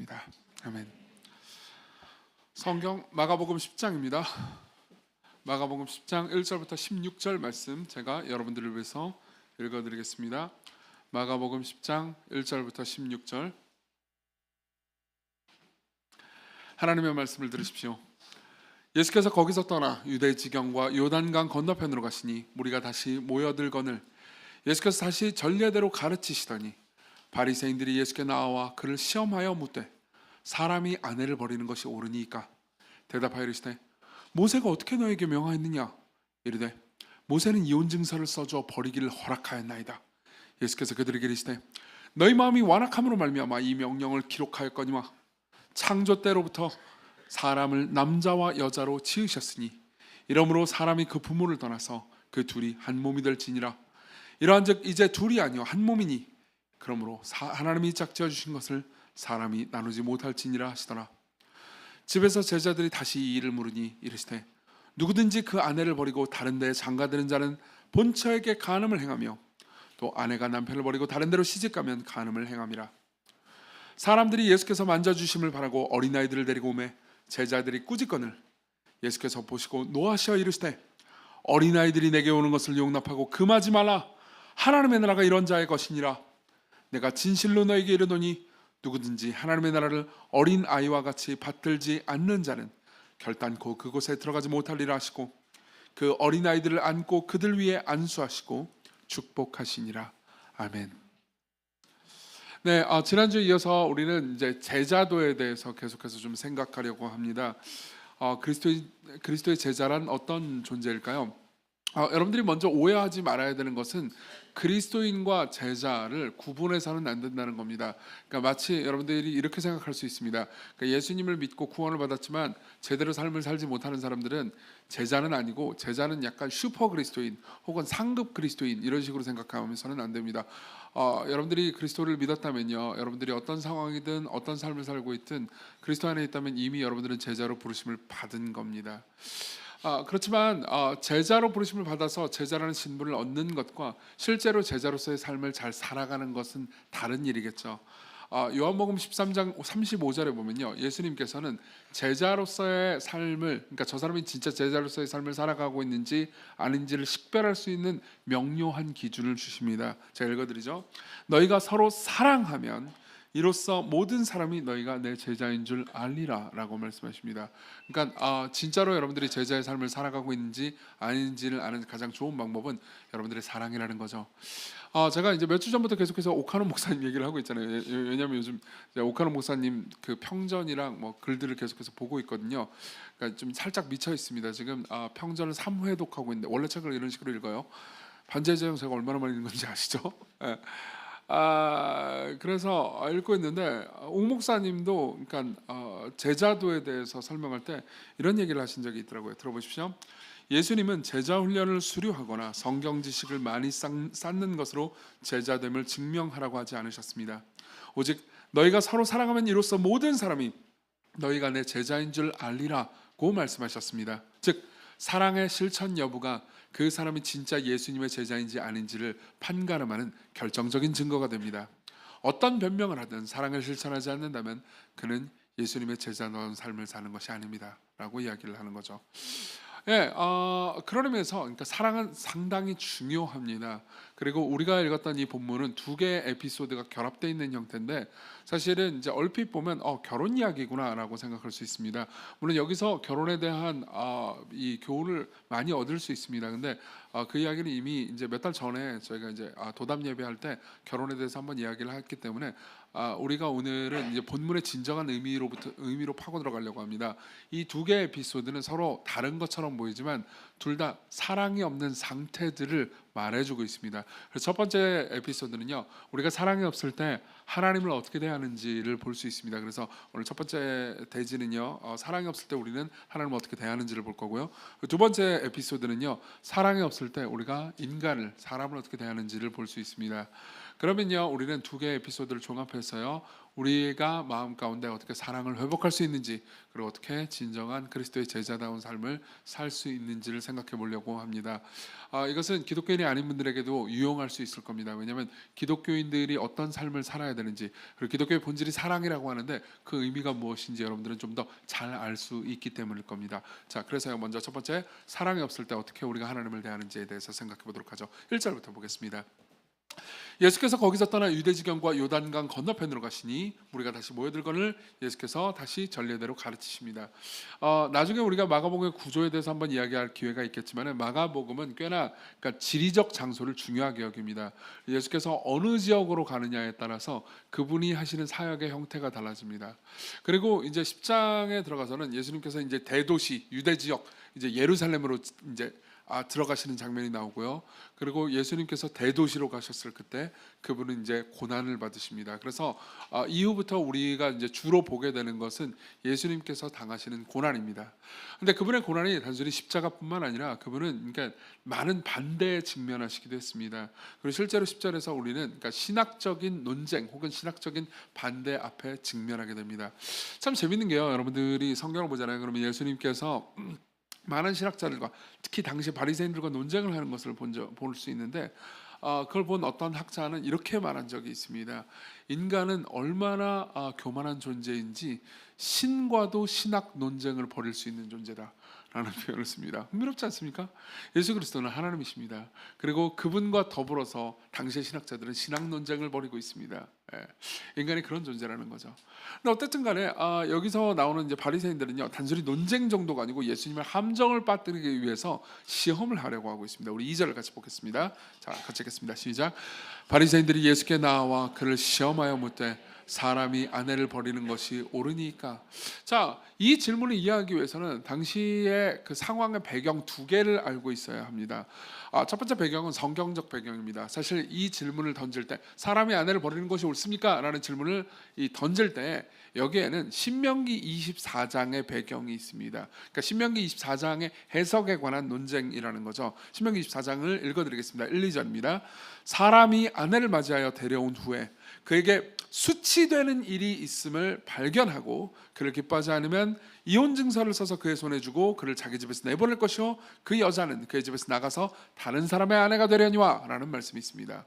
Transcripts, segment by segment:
기도하겠습니다. 아멘. 성경 마가복음 10장입니다. 마가복음 10장 1절부터 16절 말씀 제가 여러분들을 위해서 읽어드리겠습니다. 마가복음 10장 1절부터 16절. 하나님의 말씀을 들으십시오. 예수께서 거기서 떠나 유대 지경과 요단강 건너편으로 가시니 무리가 다시 모여들거늘 예수께서 다시 전례대로 가르치시더니 바리새인들이 예수께 나와 그를 시험하여 묻되 사람이 아내를 버리는 것이 옳으니까 대답하여 이르시되 모세가 어떻게 너에게 명하였느냐 이르되 모세는 이혼 증서를 써주어 버리기를 허락하였나이다. 예수께서 그들에게 이르시되 너희 마음이 완악함으로 말미암아 이 명령을 기록하였거니와 창조 때로부터 사람을 남자와 여자로 지으셨으니 이러므로 사람이 그 부모를 떠나서 그 둘이 한 몸이 될지니라. 이러한즉 이제 둘이 아니요 한 몸이니 그러므로 하나님이 짝지어 주신 것을 사람이 나누지 못할지니라 하시더라. 집에서 제자들이 다시 이 일을 물으니 이르시되 누구든지 그 아내를 버리고 다른 데에 장가드는 자는 본처에게 간음을 행하며 또 아내가 남편을 버리고 다른 데로 시집가면 간음을 행함이라. 사람들이 예수께서 만져주심을 바라고 어린아이들을 데리고 오매 제자들이 꾸짖거늘 예수께서 보시고 노하시어 이르시되 어린아이들이 내게 오는 것을 용납하고 금하지 말라. 하나님의 나라가 이런 자의 것이니라. 내가 진실로 너에게 이르노니 누구든지 하나님의 나라를 어린 아이와 같이 받들지 않는 자는 결단코 그곳에 들어가지 못하리라 하시고 그 어린 아이들을 안고 그들 위에 안수하시고 축복하시니라. 아멘. 네, 지난주에 이어서 우리는 이제 제자도에 대해서 계속해서 좀 생각하려고 합니다. 그리스도의 제자란 어떤 존재일까요? 여러분들이 먼저 오해하지 말아야 되는 것은 그리스도인과 제자를 구분해서는 안 된다는 겁니다. 그러니까 마치 여러분들이 이렇게 생각할 수 있습니다. 그러니까 예수님을 믿고 구원을 받았지만 제대로 삶을 살지 못하는 사람들은 제자는 아니고 제자는 약간 슈퍼 그리스도인 혹은 상급 그리스도인 이런 식으로 생각하면서는 안 됩니다. 여러분들이 그리스도를 믿었다면요, 여러분들이 어떤 상황이든 어떤 삶을 살고 있든 그리스도 안에 있다면 이미 여러분들은 제자로 부르심을 받은 겁니다. 그렇지만 제자로 부르심을 받아서 제자라는 신분을 얻는 것과 실제로 제자로서의 삶을 잘 살아가는 것은 다른 일이겠죠. 요한복음 13장 35절에 보면요, 예수님께서는 제자로서의 삶을, 그러니까 저 사람이 진짜 제자로서의 삶을 살아가고 있는지 아닌지를 식별할 수 있는 명료한 기준을 주십니다. 제가 읽어드리죠. 너희가 서로 사랑하면 이로써 모든 사람이 너희가 내 제자인 줄 알리라 라고 말씀하십니다. 그러니까 진짜로 여러분들이 제자의 삶을 살아가고 있는지 아닌지를 아는 가장 좋은 방법은 여러분들의 사랑이라는 거죠. 제가 이제 몇 주 전부터 계속해서 오카노 목사님 얘기를 하고 있잖아요. 왜냐하면 요즘 오카노 목사님 그 평전이랑 뭐 글들을 계속해서 보고 있거든요. 그러니까 좀 살짝 미쳐 있습니다. 지금 평전을 3회독하고 있는데 원래 책을 이런 식으로 읽어요. 반제제형 제가 얼마나 많이 읽는 건지 아시죠? 예. 그래서 읽고 있는데 옥 목사님도 그러니까 제자도에 대해서 설명할 때 이런 얘기를 하신 적이 있더라고요. 들어보십시오. 예수님은 제자 훈련을 수료하거나 성경 지식을 많이 쌓는 것으로 제자됨을 증명하라고 하지 않으셨습니다. 오직 너희가 서로 사랑하면 이로써 모든 사람이 너희가 내 제자인 줄 알리라고 말씀하셨습니다. 즉 사랑의 실천 여부가 그 사람이 진짜 예수님의 제자인지 아닌지를 판가름하는 결정적인 증거가 됩니다. 어떤 변명을 하든 사랑을 실천하지 않는다면 그는 예수님의 제자다운 삶을 사는 것이 아닙니다 라고 이야기를 하는 거죠. 예, 그런 의미에서 그러니까 사랑은 상당히 중요합니다. 그리고 우리가 읽었던 이 본문은 두 개의 에피소드가 결합되어 있는 형태인데 사실은 이제 얼핏 보면 결혼 이야기구나라고 생각할 수 있습니다. 물론 여기서 결혼에 대한 이 교훈을 많이 얻을 수 있습니다. 근데 그 이야기는 이미 이제 몇 달 전에 저희가 이제 도담 예배할 때 결혼에 대해서 한번 이야기를 했기 때문에 우리가 오늘은 이제 본문의 진정한 의미로 파고 들어가려고 합니다. 이 두 개의 에피소드는 서로 다른 것처럼 보이지만 둘 다 사랑이 없는 상태들을 말해주고 있습니다. 그래서 첫 번째 에피소드는요, 우리가 사랑이 없을 때 하나님을 어떻게 대하는지를 볼 수 있습니다. 그래서 오늘 첫 번째 대지는요, 사랑이 없을 때 우리는 하나님을 어떻게 대하는지를 볼 거고요. 두 번째 에피소드는요, 사랑이 없을 때 우리가 사람을 어떻게 대하는지를 볼 수 있습니다. 그러면요, 우리는 두 개의 에피소드를 종합해서요, 우리가 마음 가운데 어떻게 사랑을 회복할 수 있는지, 그리고 어떻게 진정한 그리스도의 제자다운 삶을 살 수 있는지를 생각해 보려고 합니다. 이것은 기독교인이 아닌 분들에게도 유용할 수 있을 겁니다. 왜냐하면 기독교인들이 어떤 삶을 살아야 되는지, 그리고 기독교의 본질이 사랑이라고 하는데 그 의미가 무엇인지 여러분들은 좀 더 잘 알 수 있기 때문일 겁니다. 자, 그래서 먼저 첫 번째, 사랑이 없을 때 어떻게 우리가 하나님을 대하는지에 대해서 생각해 보도록 하죠. 1절부터 보겠습니다. 예수께서 거기서 떠나 유대 지경과 요단강 건너편으로 가시니 무리가 다시 모여들거늘 예수께서 다시 전례대로 가르치십니다. 나중에 우리가 마가복음의 구조에 대해서 한번 이야기할 기회가 있겠지만, 마가복음은 꽤나 그러니까 지리적 장소를 중요하게 여깁니다. 예수께서 어느 지역으로 가느냐에 따라서 그분이 하시는 사역의 형태가 달라집니다. 그리고 이제 10장에 들어가서는 예수님께서 이제 대도시 유대 지역, 이제 예루살렘으로 이제 들어가시는 장면이 나오고요. 그리고 예수님께서 대도시로 가셨을 그때 그분은 이제 고난을 받으십니다. 그래서 이후부터 우리가 이제 주로 보게 되는 것은 예수님께서 당하시는 고난입니다. 근데 그분의 고난이 단순히 십자가뿐만 아니라 그분은 그러니까 많은 반대에 직면하시기도 했습니다. 그리고 실제로 10절에서 우리는 그러니까 신학적인 논쟁 혹은 신학적인 반대 앞에 직면하게 됩니다. 참 재밌는 게요. 여러분들이 성경을 보잖아요. 그러면 예수님께서 많은 신학자들과 특히 당시 바리새인들과 논쟁을 하는 것을 볼 수 있는데, 그걸 본 어떤 학자는 이렇게 말한 적이 있습니다. 인간은 얼마나 교만한 존재인지 신과도 신학 논쟁을 벌일 수 있는 존재다 라는 표현을 씁니다. 흥미롭지 않습니까? 예수 그리스도는 하나님이십니다. 그리고 그분과 더불어서 당시의 신학자들은 신학 논쟁을 벌이고 있습니다. 인간이 그런 존재라는 거죠. 근데 어쨌든 간에 여기서 나오는 이제 바리새인들은요, 단순히 논쟁 정도가 아니고 예수님을 함정을 빠뜨리기 위해서 시험을 하려고 하고 있습니다. 우리 2절을 같이 보겠습니다. 자, 같이 읽겠습니다. 시작. 바리새인들이 예수께 나와 그를 시험하여 묻되 사람이 아내를 버리는 것이 옳으니까. 자, 이 질문을 이해하기 위해서는 당시의 그 상황의 배경 두 개를 알고 있어야 합니다. 첫 번째 배경은 성경적 배경입니다. 사실 이 질문을 던질 때 사람이 아내를 버리는 것이 옳습니까? 라는 질문을 던질 때 여기에는 신명기 24장의 배경이 있습니다. 그러니까 신명기 24장의 해석에 관한 논쟁이라는 거죠. 신명기 24장을 읽어드리겠습니다. 1, 2절입니다. 사람이 아내를 맞이하여 데려온 후에 그에게 수치되는 일이 있음을 발견하고 그를 기뻐하지 않으면 이혼 증서를 써서 그의 손에 주고 그를 자기 집에서 내보낼 것이요 그 여자는 그의 집에서 나가서 다른 사람의 아내가 되려니와 라는 말씀이 있습니다.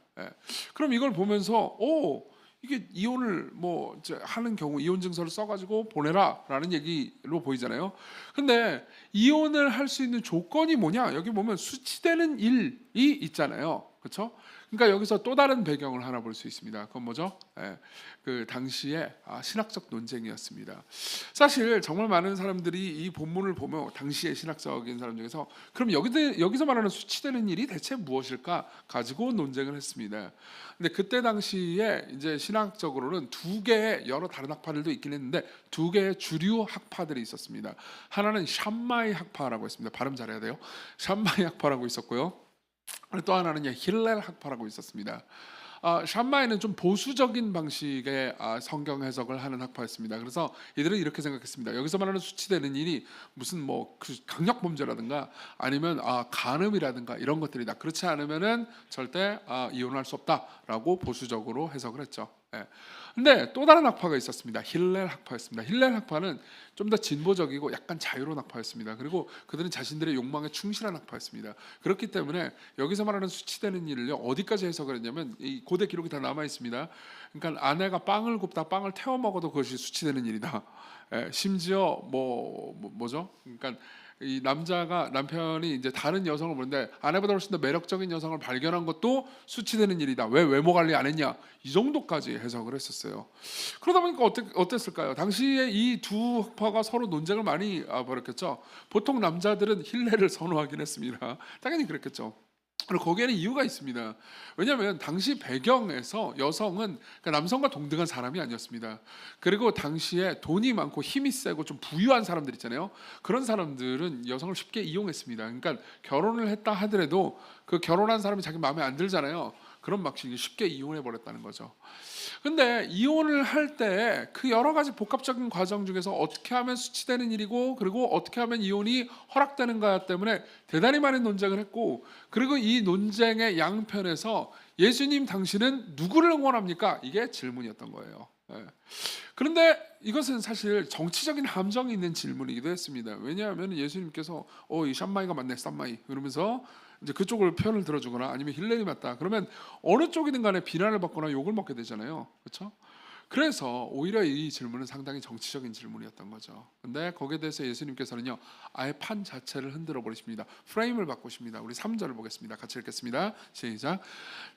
그럼 이걸 보면서 이게 이혼을 하는 경우 이혼 증서를 써가지고 보내라 라는 얘기로 보이잖아요. 근데 이혼을 할 수 있는 조건이 뭐냐? 여기 보면 수치되는 일이 있잖아요. 그렇죠? 그러니까 여기서 또 다른 배경을 하나 볼 수 있습니다. 그건 뭐죠? 그 당시에 신학적 논쟁이었습니다. 사실 정말 많은 사람들이 이 본문을 보면 당시의 신학적인 사람 중에서 그럼 여기서 말하는 수치되는 일이 대체 무엇일까 가지고 논쟁을 했습니다. 근데 그때 당시에 이제 신학적으로는 두 개의 여러 다른 학파들도 있긴 했는데 두 개의 주류 학파들이 있었습니다. 하나는 샴마이 학파라고 있습니다. 발음 잘해야 돼요. 샴마이 학파라고 있었고요. 또 하나는 힐렐 학파라고 있었습니다. 샴마이는 좀 보수적인 방식의 성경 해석을 하는 학파였습니다. 그래서 이들은 이렇게 생각했습니다. 여기서 말하는 수치되는 일이 무슨 그 강력 범죄라든가 아니면 간음이라든가 이런 것들이다. 그렇지 않으면은 절대 이혼할 수 없다라고 보수적으로 해석을 했죠. 근데 또 다른 학파가 있었습니다. 힐렐 학파였습니다. 힐렐 학파는 좀 더 진보적이고 약간 자유로운 학파였습니다. 그리고 그들은 자신들의 욕망에 충실한 학파였습니다. 그렇기 때문에 여기서 말하는 수치되는 일을 어디까지 해석을 했냐면 이 고대 기록이 다 남아 있습니다. 그러니까 아내가 빵을 굽다 빵을 태워 먹어도 그것이 수치되는 일이다. 심지어 뭐죠? 그러니까 이 남편이 이제 다른 여성을 보는데 아내보다 훨씬 더 매력적인 여성을 발견한 것도 수치되는 일이다. 왜 외모 관리 안 했냐? 이 정도까지 해석을 했었어요. 그러다 보니까 어땠을까요? 당시에 이 두 학파가 서로 논쟁을 많이 벌였겠죠. 보통 남자들은 힐레를 선호하긴 했습니다. 당연히 그랬겠죠. 그리고 거기에는 이유가 있습니다. 왜냐하면 당시 배경에서 여성은 그러니까 남성과 동등한 사람이 아니었습니다. 그리고 당시에 돈이 많고 힘이 세고 좀 부유한 사람들 있잖아요. 그런 사람들은 여성을 쉽게 이용했습니다. 그러니까 결혼을 했다 하더라도 그 결혼한 사람이 자기 마음에 안 들잖아요. 그런 막 쉽게 이혼해 버렸다는 거죠. 근데 이혼을 할 때 그 여러 가지 복합적인 과정 중에서 어떻게 하면 수치되는 일이고 그리고 어떻게 하면 이혼이 허락되는가 때문에 대단히 많은 논쟁을 했고, 그리고 이 논쟁의 양편에서 예수님 당신은 누구를 응원합니까? 이게 질문이었던 거예요. 예. 그런데 이것은 사실 정치적인 함정이 있는 질문이기도 했습니다. 왜냐하면 예수님께서 이 샴마이가 맞네, 쌈마이 그러면서 이제 그쪽을 편을 들어주거나 아니면 힐렐이 맞다 그러면 어느 쪽이든 간에 비난을 받거나 욕을 먹게 되잖아요. 그렇죠? 그래서 오히려 이 질문은 상당히 정치적인 질문이었던 거죠. 근데 거기에 대해서 예수님께서는요, 아예 판 자체를 흔들어 버리십니다. 프레임을 바꾸십니다. 우리 3절을 보겠습니다. 같이 읽겠습니다. 시작.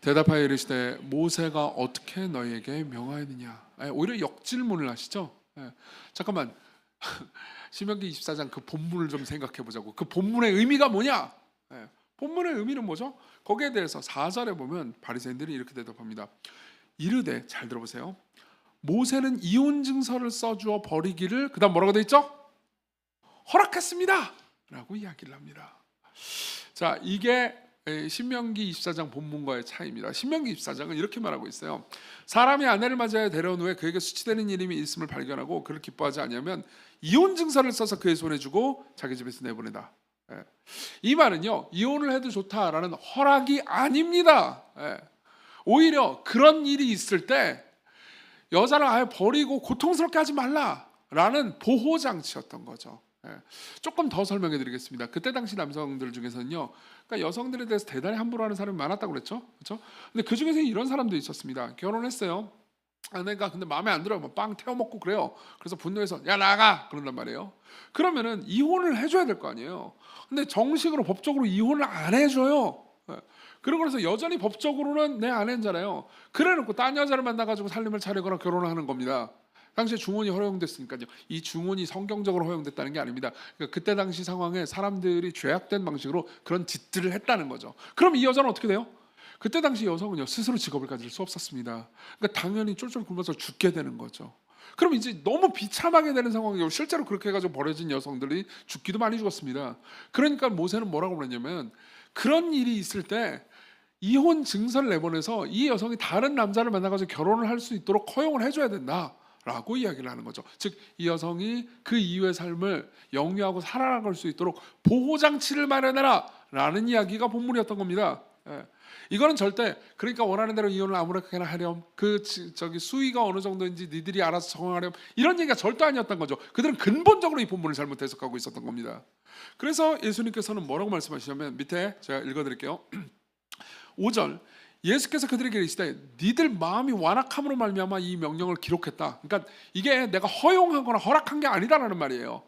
대답하여 이르시되 모세가 어떻게 너희에게 명하였느냐. 오히려 역질문을 하시죠. 잠깐만. 신명기 24장 그 본문을 좀 생각해 보자고. 그 본문의 의미가 뭐냐? 본문의 의미는 뭐죠? 거기에 대해서 4절에 보면 바리새인들이 이렇게 대답합니다. 이르되, 잘 들어보세요. 모세는 이혼 증서를 써주어 버리기를 그다음 뭐라고 돼 있죠? 허락했습니다 라고 이야기를 합니다. 자, 이게 신명기 24장 본문과의 차이입니다. 신명기 24장은 이렇게 말하고 있어요. 사람이 아내를 맞이하여 데려온 후에 그에게 수치되는 일이 있음을 발견하고 그를 기뻐하지 아니하면 이혼 증서를 써서 그의 손에 주고 자기 집에서 내보내다. 이 말은요, 이혼을 해도 좋다라는 허락이 아닙니다. 오히려 그런 일이 있을 때 여자를 아예 버리고 고통스럽게 하지 말라라는 보호 장치였던 거죠. 조금 더 설명해 드리겠습니다. 그때 당시 남성들 중에서는요, 그러니까 여성들에 대해서 대단히 함부로 하는 사람이 많았다고 그랬죠. 그렇죠? 근데 그 중에서 이런 사람도 있었습니다. 결혼했어요. 아내가 근데 마음에 안 들어요. 빵 태워 먹고 그래요. 그래서 분노해서 야 나가 그런단 말이에요. 그러면은 이혼을 해줘야 될 거 아니에요. 근데 정식으로 법적으로 이혼을 안 해줘요. 그러고 나서 여전히 법적으로는 내 아내잖아요. 그래놓고 딴 여자를 만나가지고 살림을 차리거나 결혼을 하는 겁니다. 당시에 중혼이 허용됐으니까요. 이 중혼이 성경적으로 허용됐다는 게 아닙니다. 그러니까 그때 당시 상황에 사람들이 죄악된 방식으로 그런 짓들을 했다는 거죠. 그럼 이 여자는 어떻게 돼요? 그때 당시 여성은요, 스스로 직업을 가질 수 없었습니다. 그러니까 당연히 쫄쫄 굶어서 죽게 되는 거죠. 그럼 이제 너무 비참하게 되는 상황이고, 실제로 그렇게 해가지고 버려진 여성들이 죽기도 많이 죽었습니다. 그러니까 모세는 뭐라고 그랬냐면, 그런 일이 있을 때 이혼 증서를 내보내서 이 여성이 다른 남자를 만나가지고 결혼을 할 수 있도록 허용을 해줘야 된다라고 이야기를 하는 거죠. 즉, 이 여성이 그 이후의 삶을 영위하고 살아나갈 수 있도록 보호장치를 마련해라라는 이야기가 본문이었던 겁니다. 이거는 절대 그러니까 원하는 대로 이혼을 아무렇게나 하렴, 저기 수위가 어느 정도인지 니들이 알아서 적응하렴, 이런 얘기가 절대 아니었던 거죠. 그들은 근본적으로 이 본문을 잘못 해석하고 있었던 겁니다. 그래서 예수님께서는 뭐라고 말씀하시냐면, 밑에 제가 읽어드릴게요. 5절, 예수께서 그들에게 이르시되 니들 마음이 완악함으로 말미암아 이 명령을 기록했다. 그러니까 이게 내가 허용하거나 허락한 게 아니다라는 말이에요.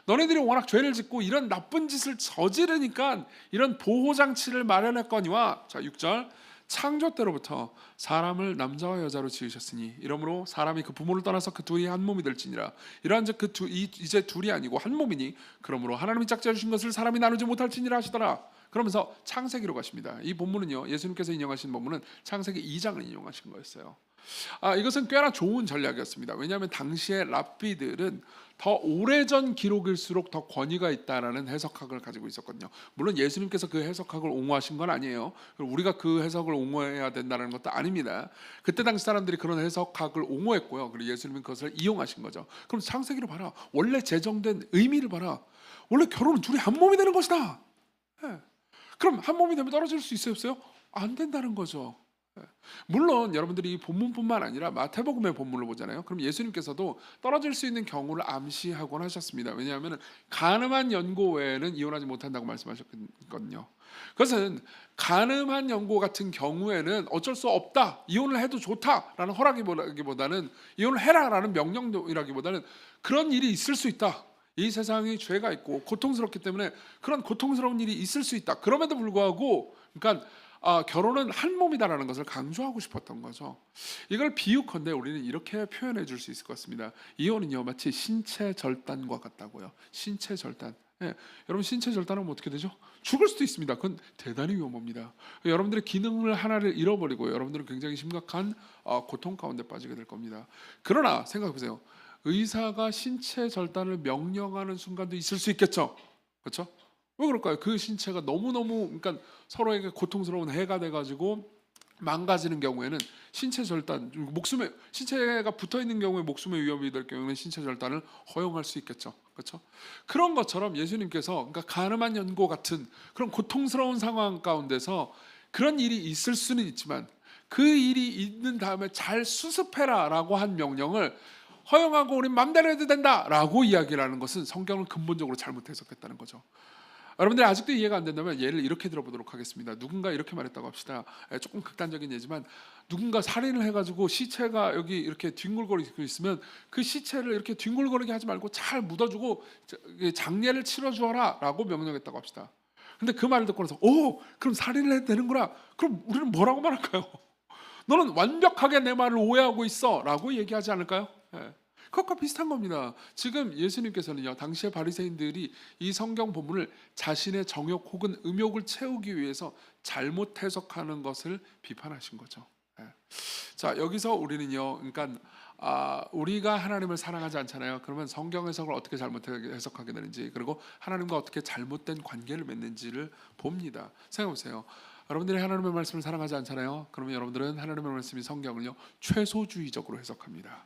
너네들이 워낙 죄를 짓고 이런 나쁜 짓을 저지르니까 이런 보호장치를 마련했거니와, 자 6절, 창조 때로부터 사람을 남자와 여자로 지으셨으니 이러므로 사람이 그 부모를 떠나서 그 둘이 한 몸이 될지니라. 이러한즉 이제 둘이 아니고 한 몸이니 그러므로 하나님이 짝지어 주신 것을 사람이 나누지 못할지니라 하시더라. 그러면서 창세기로 가십니다. 이 본문은요, 예수님께서 인용하신 본문은 창세기 2장을 인용하신 거였어요. 이것은 꽤나 좋은 전략이었습니다. 왜냐하면 당시의 랍비들은 더 오래전 기록일수록 더 권위가 있다라는 해석학을 가지고 있었거든요. 물론 예수님께서 그 해석학을 옹호하신 건 아니에요. 우리가 그 해석을 옹호해야 된다는 것도 아닙니다. 그때 당시 사람들이 그런 해석학을 옹호했고요. 그리고 예수님은 그것을 이용하신 거죠. 그럼 창세기를 봐라. 원래 제정된 의미를 봐라. 원래 결혼은 둘이 한 몸이 되는 것이다. 그럼 한 몸이 되면 떨어질 수 있어요, 없어요? 안 된다는 거죠. 물론 여러분들이 이 본문뿐만 아니라 마태복음의 본문을 보잖아요. 그럼 예수님께서도 떨어질 수 있는 경우를 암시하곤 하셨습니다. 왜냐하면 가늠한 연고 외에는 이혼하지 못한다고 말씀하셨거든요. 그것은 가늠한 연고 같은 경우에는 어쩔 수 없다, 이혼을 해도 좋다라는 허락이라기보다는, 이혼을 해라라는 명령이라기보다는 그런 일이 있을 수 있다. 이 세상이 죄가 있고 고통스럽기 때문에 그런 고통스러운 일이 있을 수 있다. 그럼에도 불구하고 그러니까 결혼은 한 몸이다라는 것을 강조하고 싶었던 거죠. 이걸 비유컨대 우리는 이렇게 표현해 줄 수 있을 것 같습니다. 이혼은요, 마치 신체 절단과 같다고요. 신체 절단. 여러분, 신체 절단하면 어떻게 되죠? 죽을 수도 있습니다. 그건 대단히 위험합니다. 여러분들의 기능을 하나를 잃어버리고 여러분들은 굉장히 심각한 고통 가운데 빠지게 될 겁니다. 그러나 생각해 보세요. 의사가 신체 절단을 명령하는 순간도 있을 수 있겠죠. 그렇죠? 왜 그럴까요? 그 신체가 너무너무 그러니까 서로에게 고통스러운 해가 돼가지고 망가지는 경우에는 신체 절단, 신체가 붙어 있는 경우에 목숨의 위협이 될 경우에는 신체 절단을 허용할 수 있겠죠. 그렇죠? 그런 것처럼 예수님께서 그러니까 가늠한 연고 같은 그런 고통스러운 상황 가운데서 그런 일이 있을 수는 있지만 그 일이 있는 다음에 잘 수습해라라고 한 명령을 허용하고 우린 맘대로 해도 된다라고 이야기를 하는 것은 성경을 근본적으로 잘못 해석했다는 거죠. 여러분들이 아직도 이해가 안 된다면 예를 이렇게 들어보도록 하겠습니다. 누군가 이렇게 말했다고 합시다. 조금 극단적인 예지만 누군가 살인을 해가지고 시체가 여기 이렇게 뒹굴거리고 있으면 그 시체를 이렇게 뒹굴거리게 하지 말고 잘 묻어주고 장례를 치러주어라 라고 명령했다고 합시다. 근데 그 말을 듣고 나서 그럼 살인을 해도 되는구나. 그럼 우리는 뭐라고 말할까요? 너는 완벽하게 내 말을 오해하고 있어 라고 얘기하지 않을까요? 그것과 비슷한 겁니다. 지금 예수님께서는요, 당시의 바리새인들이 이 성경 본문을 자신의 정욕 혹은 음욕을 채우기 위해서 잘못 해석하는 것을 비판하신 거죠. 자, 여기서 우리는요, 그러니까 우리가 하나님을 사랑하지 않잖아요. 그러면 성경 해석을 어떻게 잘못 해석하게 되는지, 그리고 하나님과 어떻게 잘못된 관계를 맺는지를 봅니다. 생각해보세요. 여러분들이 하나님의 말씀을 사랑하지 않잖아요. 그러면 여러분들은 하나님의 말씀이 성경을요, 최소주의적으로 해석합니다.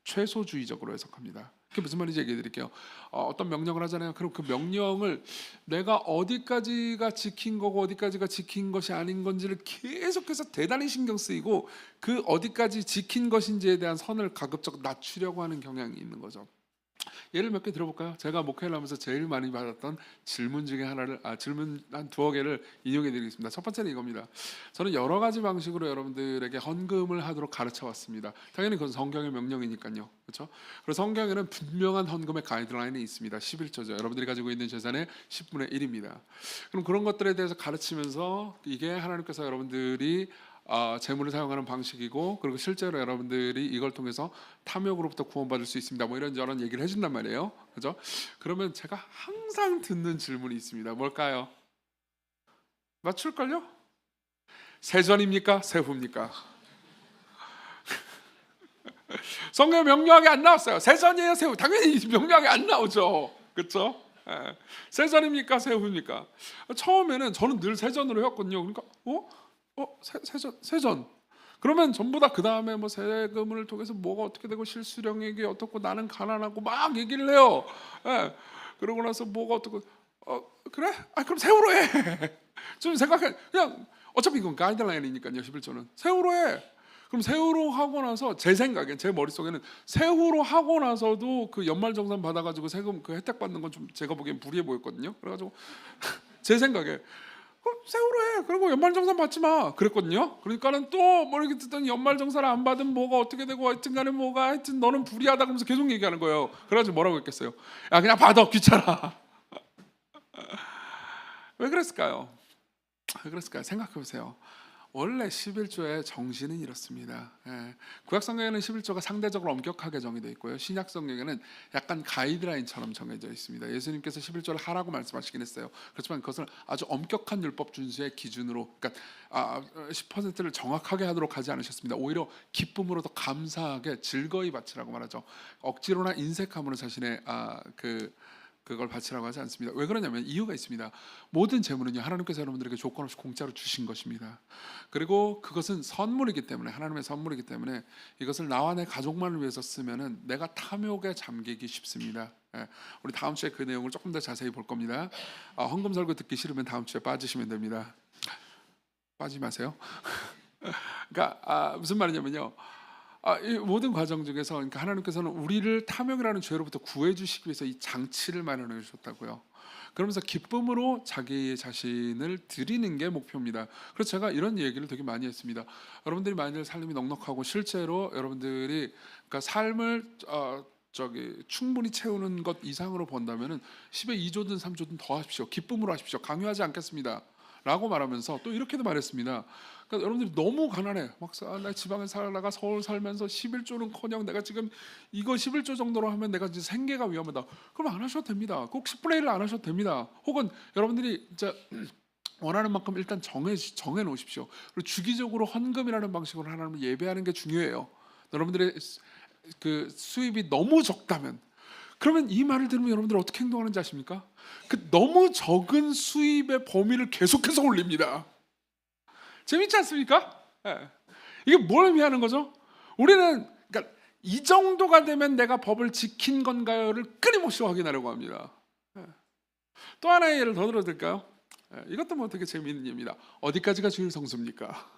최소주의적으로 해석합니다. 그게 무슨 말인지 얘기해 드릴게요. 어떤 명령을 하잖아요. 그럼 그 명령을 내가 어디까지가 지킨 거고 어디까지가 지킨 것이 아닌 건지를 계속해서 대단히 신경 쓰이고 그 어디까지 지킨 것인지에 대한 선을 가급적 낮추려고 하는 경향이 있는 거죠. 예를 몇 개 들어볼까요? 제가 목회를 하면서 제일 많이 받았던 질문 중에 하나를 질문 한 두어 개를 인용해 드리겠습니다. 첫 번째는 이겁니다. 저는 여러 가지 방식으로 여러분들에게 헌금을 하도록 가르쳐 왔습니다. 당연히 그건 성경의 명령이니까요. 그렇죠? 그리고 성경에는 분명한 헌금의 가이드라인이 있습니다. 11조죠. 여러분들이 가지고 있는 재산의 10분의 1입니다. 그럼 그런 것들에 대해서 가르치면서 이게 하나님께서 여러분들이 재물을 사용하는 방식이고, 그리고 실제로 여러분들이 이걸 통해서 탐욕으로부터 구원받을 수 있습니다. 뭐 이런저런 얘기를 해준단 말이에요. 그죠? 그러면 제가 항상 듣는 질문이 있습니다. 뭘까요? 맞출걸요? 세전입니까? 세후입니까? 성경에 명료하게 안 나왔어요. 세전이에요, 세후? 당연히 명료하게 안 나오죠. 그렇죠? 세전입니까? 세후입니까? 처음에는 저는 늘 세전으로 했거든요. 그러니까 세전. 그러면 전부 다 그 다음에 뭐 세금을 통해서 뭐가 어떻게 되고 실수령에게 어떻고 나는 가난하고 막 얘기를 해요. 그러고 나서 뭐가 어떻고 그래? 그럼 세후로 해. 좀 생각해. 그냥 어차피 이건 가이드라인이니까요. 11조는 세후로 해. 그럼 세후로 하고 나서 제 생각엔, 제 머릿속에는 세후로 하고 나서도 그 연말정산 받아가지고 세금 그 혜택 받는 건 좀 제가 보기엔 불리해 보였거든요. 그래가지고 제 생각에 세후로 해. 그리고 연말정산 받지 마. 그랬거든요. 그러니까는 또 뭐 이렇게 듣더니 연말정산을 안 받으면 뭐가 어떻게 되고 하여튼간에 뭐가 하여튼 너는 불이하다 그러면서 계속 얘기하는 거예요. 그래가지고 뭐라고 했겠어요? 야, 그냥 받아. 귀찮아. 왜 그랬을까요? 생각해 보세요. 원래 11조의 정신은 이렇습니다. 구약 성경에는 11조가 상대적으로 엄격하게 정의되어 있고요. 신약 성경에는 약간 가이드라인처럼 정해져 있습니다. 예수님께서 11조를 하라고 말씀하시긴 했어요. 그렇지만 그것을 아주 엄격한 율법 준수의 기준으로, 그러니까 10%를 정확하게 하도록 하지 않으셨습니다. 오히려 기쁨으로 더 감사하게 즐거이 바치라고 말하죠. 억지로나 인색함으로 자신의 그걸 바치라고 하지 않습니다. 왜 그러냐면 이유가 있습니다. 모든 재물은요, 하나님께서 여러분들에게 조건 없이 공짜로 주신 것입니다. 그리고 그것은 선물이기 때문에, 하나님의 선물이기 때문에 이것을 나와 내 가족만을 위해서 쓰면은 내가 탐욕에 잠기기 쉽습니다. 우리 다음 주에 그 내용을 조금 더 자세히 볼 겁니다. 헌금 설교 듣기 싫으면 다음 주에 빠지시면 됩니다. 빠지지 마세요. 그러니까 무슨 말이냐면요. 이 모든 과정 중에서, 그러니까 하나님께서는 우리를 탐욕이라는 죄로부터 구해주시기 위해서 이 장치를 마련해 주셨다고요. 그러면서 기쁨으로 자기 자신을 드리는 게 목표입니다. 그래서 제가 이런 얘기를 되게 많이 했습니다. 여러분들이 만일 삶이 넉넉하고 실제로 여러분들이 그러니까 삶을 충분히 채우는 것 이상으로 번다면은 10의 2조든 3조든 더 하십시오. 기쁨으로 하십시오. 강요하지 않겠습니다. 라고 말하면서 또 이렇게도 말했습니다. 그러니까 여러분들이 너무 가난해. 막 나 지방에 살다가 서울 살면서 11조는커녕 내가 지금 이거 11조 정도로 하면 내가 이제 생계가 위험하다. 그럼 안 하셔도 됩니다. 꼭 10분의 1을 안 하셔도 됩니다. 혹은 여러분들이 이제 원하는 만큼 일단 정해 놓으십시오. 그리고 주기적으로 헌금이라는 방식으로 하나님을 예배하는 게 중요해요. 여러분들의 그 수입이 너무 적다면, 그러면 이 말을 들으면 여러분들 어떻게 행동하는지 아십니까? 그 너무 적은 수입의 범위를 계속해서 올립니다. 재밌지 않습니까? 이게 뭘 의미하는 거죠? 우리는 그러니까 이 정도가 되면 내가 법을 지킨 건가요를 끊임없이 확인하려고 합니다. 또 하나의 예를 더 들어도 될까요? 이것도 뭐 되게 재미있는 예입니다. 어디까지가 주일 성수입니까?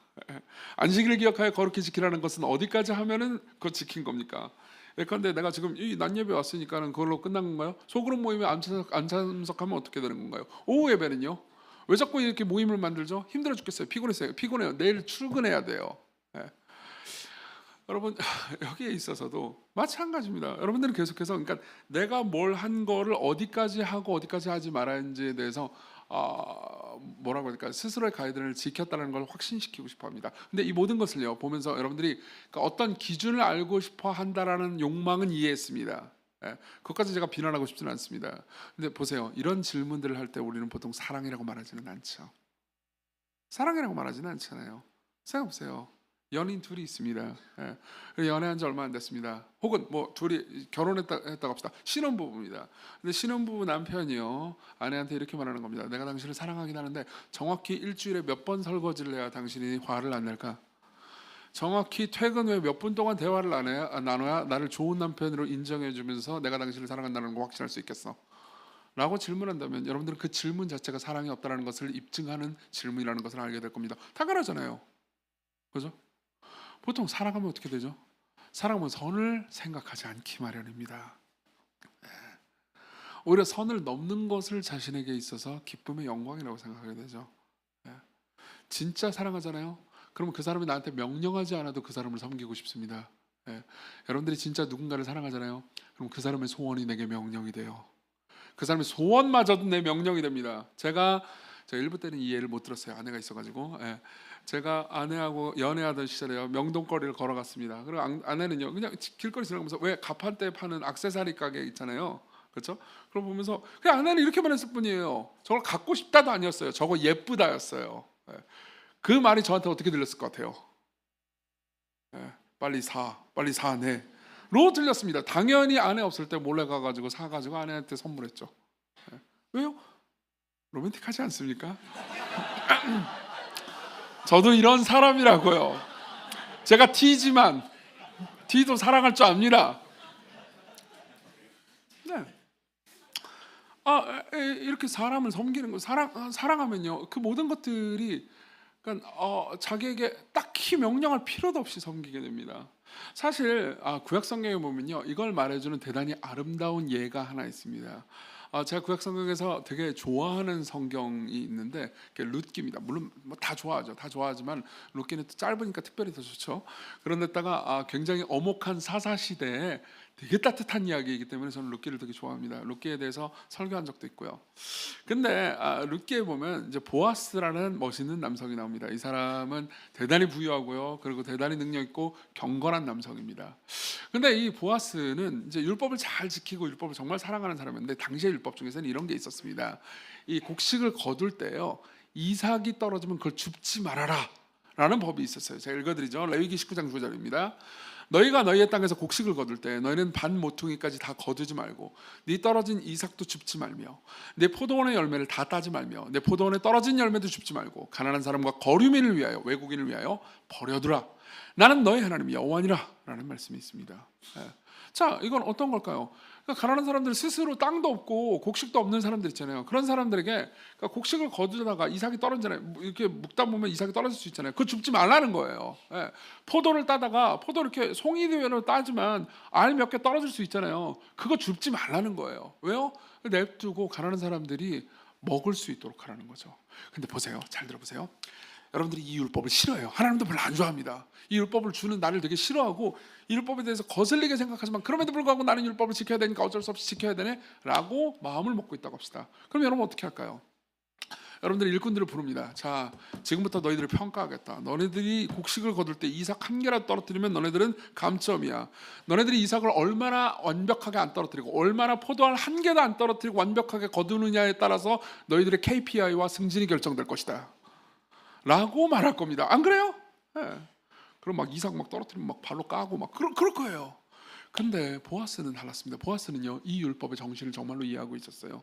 안식일을 기억하여 거룩히 지키라는 것은 어디까지 하면은 그거 지킨 겁니까? 예컨대 내가 지금 이 낮 예배 왔으니까는 그걸로 끝난 건가요? 소그룹 모임에 안 참석하면 어떻게 되는 건가요? 오후 예배는요? 왜 자꾸 이렇게 모임을 만들죠? 힘들어 죽겠어요. 피곤해요. 내일 출근해야 돼요. 예. 여러분 여기에 있어서도 마찬가지입니다. 여러분들은 계속해서 그러니까 내가 뭘 한 거를 어디까지 하고 어디까지 하지 말아야지에 대해서 뭐라고 할까 스스로의 가이드를 지켰다는 걸 확신시키고 싶어합니다. 근데 이 모든 것을요 보면서 여러분들이 그러니까 어떤 기준을 알고 싶어 한다라는 욕망은 이해했습니다. 예, 그것까지 제가 비난하고 싶지는 않습니다. 근데 보세요, 이런 질문들을 할 때 우리는 보통 사랑이라고 말하지는 않죠. 사랑이라고 말하지는 않잖아요. 생각해 보세요. 연인 둘이 있습니다. 예. 연애한 지 얼마 안 됐습니다. 혹은 뭐 둘이 결혼했다고 합시다. 신혼부부입니다. 근데 신혼부부 남편이요 아내한테 이렇게 말하는 겁니다. 내가 당신을 사랑하긴 하는데 정확히 일주일에 몇 번 설거지를 해야 당신이 화를 안 낼까? 정확히 퇴근 후에 몇 분 동안 대화를 나눠야 나를 좋은 남편으로 인정해주면서 내가 당신을 사랑한다는 거 확신할 수 있겠어? 라고 질문한다면 여러분들은 그 질문 자체가 사랑이 없다는 것을 입증하는 질문이라는 것을 알게 될 겁니다. 당연하잖아요. 그죠? 보통 사랑하면 어떻게 되죠? 사랑하면 선을 생각하지 않기 마련입니다. 오히려 선을 넘는 것을 자신에게 있어서 기쁨의 영광이라고 생각하게 되죠. 진짜 사랑하잖아요. 그러면 그 사람이 나한테 명령하지 않아도 그 사람을 섬기고 싶습니다. 여러분들이 진짜 누군가를 사랑하잖아요. 그럼 그 사람의 소원이 내게 명령이 돼요. 그 사람의 소원마저도 내 명령이 됩니다. 제가 1부 때는 이 예를 못 들었어요. 아내가 있어가지고. 제가 아내하고 연애하던 시절에요 명동거리를 걸어갔습니다. 그리고 아내는요 그냥 길거리 지나가면서 왜 가판대 파는 액세서리 가게 있잖아요, 그렇죠? 그걸 보면서 그냥 아내는 이렇게만 했을 뿐이에요. 저걸 갖고 싶다도 아니었어요. 저거 예쁘다였어요. 그 말이 저한테 어떻게 들렸을 것 같아요? 빨리 사네 로 들렸습니다. 당연히 아내 없을 때 몰래 가가지고 사가지고 아내한테 선물했죠. 왜요? 로맨틱하지 않습니까? 저도 이런 사람이라고요. 제가 T지만 T도 사랑할 줄 압니다. 네. 이렇게 사람을 섬기는 거 사랑하면요 그 모든 것들이 그러니까 자기에게 딱히 명령할 필요도 없이 섬기게 됩니다. 사실 구약 성경에 보면요 이걸 말해주는 대단히 아름다운 예가 하나 있습니다. 제가 구약 성경에서 되게 좋아하는 성경이 있는데 그게 룻기입니다. 물론 뭐 다 좋아하죠. 다 좋아하지만 룻기는 또 짧으니까 특별히 더 좋죠. 그런데다가 굉장히 엄혹한 사사 시대에 되게 따뜻한 이야기이기 때문에 저는 룻기를 되게 좋아합니다. 룻기에 대해서 설교한 적도 있고요. 근데 룻기에 보면 이제 보아스라는 멋있는 남성이 나옵니다. 이 사람은 대단히 부유하고요. 그리고 대단히 능력 있고 경건한 남성입니다. 근데 이 보아스는 이제 율법을 잘 지키고 율법을 정말 사랑하는 사람인데 당시의 율법 중에서는 이런 게 있었습니다. 이 곡식을 거둘 때요 이삭이 떨어지면 그걸 줍지 말아라 라는 법이 있었어요. 제가 읽어드리죠. 레위기 19장 9절입니다. 너희가 너희의 땅에서 곡식을 거둘 때 너희는 반 모퉁이까지 다 거두지 말고 네 떨어진 이삭도 줍지 말며 내 포도원의 열매를 다 따지 말며 내 포도원에 떨어진 열매도 줍지 말고 가난한 사람과 거류민을 위하여 외국인을 위하여 버려두라. 나는 너희 하나님 여호와니라 라는 말씀이 있습니다. 자, 이건 어떤 걸까요? 그러니까 가난한 사람들 스스로 땅도 없고 곡식도 없는 사람들 있잖아요. 그런 사람들에게 그러니까 곡식을 거두다가 이삭이 떨어지잖아요. 이렇게 묵다 보면 이삭이 떨어질 수 있잖아요. 그거 줍지 말라는 거예요. 포도를 따다가 포도 이렇게 송이대로 따지만 알 몇 개 떨어질 수 있잖아요. 그거 줍지 말라는 거예요. 왜요? 냅두고 가난한 사람들이 먹을 수 있도록 하라는 거죠. 근데 보세요, 잘 들어보세요. 여러분들이 이 율법을 싫어해요. 하나님도 별로 안 좋아합니다. 이 율법을 주는 나를 되게 싫어하고 이 율법에 대해서 거슬리게 생각하지만 그럼에도 불구하고 나는 율법을 지켜야 되니까 어쩔 수 없이 지켜야 되네 라고 마음을 먹고 있다고 합시다. 그럼 여러분 어떻게 할까요? 여러분들이 일꾼들을 부릅니다. 자, 지금부터 너희들을 평가하겠다. 너네들이 곡식을 거둘 때 이삭 한 개라도 떨어뜨리면 너네들은 감점이야. 너네들이 이삭을 얼마나 완벽하게 안 떨어뜨리고 얼마나 포도알 한 개도 안 떨어뜨리고 완벽하게 거두느냐에 따라서 너희들의 KPI와 승진이 결정될 것이다 라고 말할 겁니다. 안 그래요? 그럼 막 이삭 막 떨어뜨리면 막 발로 까고 막 그럴 거예요. 근데 보아스는 달랐습니다. 보아스는요 이 율법의 정신을 정말로 이해하고 있었어요.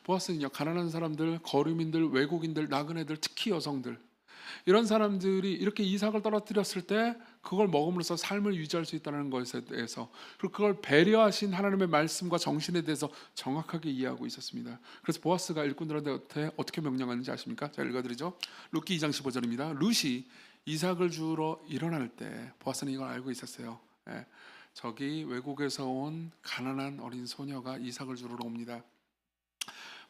보아스는요 가난한 사람들, 거류민들, 외국인들, 나그네들, 특히 여성들 이런 사람들이 이렇게 이삭을 떨어뜨렸을 때 그걸 먹음으로써 삶을 유지할 수 있다는 것에 대해서 그리고 그걸 배려하신 하나님의 말씀과 정신에 대해서 정확하게 이해하고 있었습니다. 그래서 보아스가 일꾼들한테 어떻게 명령하는지 아십니까? 제가 읽어드리죠. 룻기 2장 15절입니다. 룻이 이삭을 주러 일어날 때 보아스는 이걸 알고 있었어요. 예, 저기 외국에서 온 가난한 어린 소녀가 이삭을 주러 옵니다.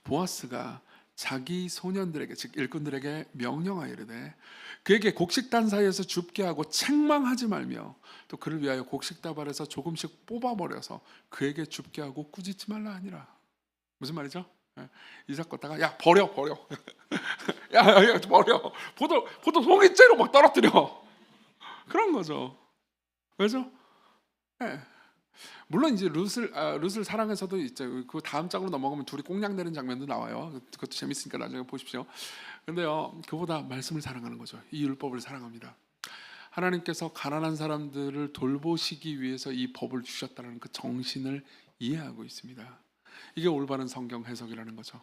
보아스가 자기 소년들에게, 즉 일꾼들에게 명령하여 이르되 그에게 곡식단 사이에서 줍게 하고 책망하지 말며 또 그를 위하여 곡식다발에서 조금씩 뽑아버려서 그에게 줍게 하고 꾸짖지 말라 하니라. 무슨 말이죠? 예, 이삭 걷다가 야 버려 야 버려, 포도 송이째로 막 떨어뜨려, 그런 거죠. 왜죠? 예. 물론 이제 룻을 사랑해서도 있죠. 그 다음 장으로 넘어가면 둘이 꽁냥대는 장면도 나와요. 그것도 재밌으니까 나중에 보십시오. 근데요, 그보다 말씀을 사랑하는 거죠. 이 율법을 사랑합니다. 하나님께서 가난한 사람들을 돌보시기 위해서 이 법을 주셨다는 그 정신을 이해하고 있습니다. 이게 올바른 성경 해석이라는 거죠.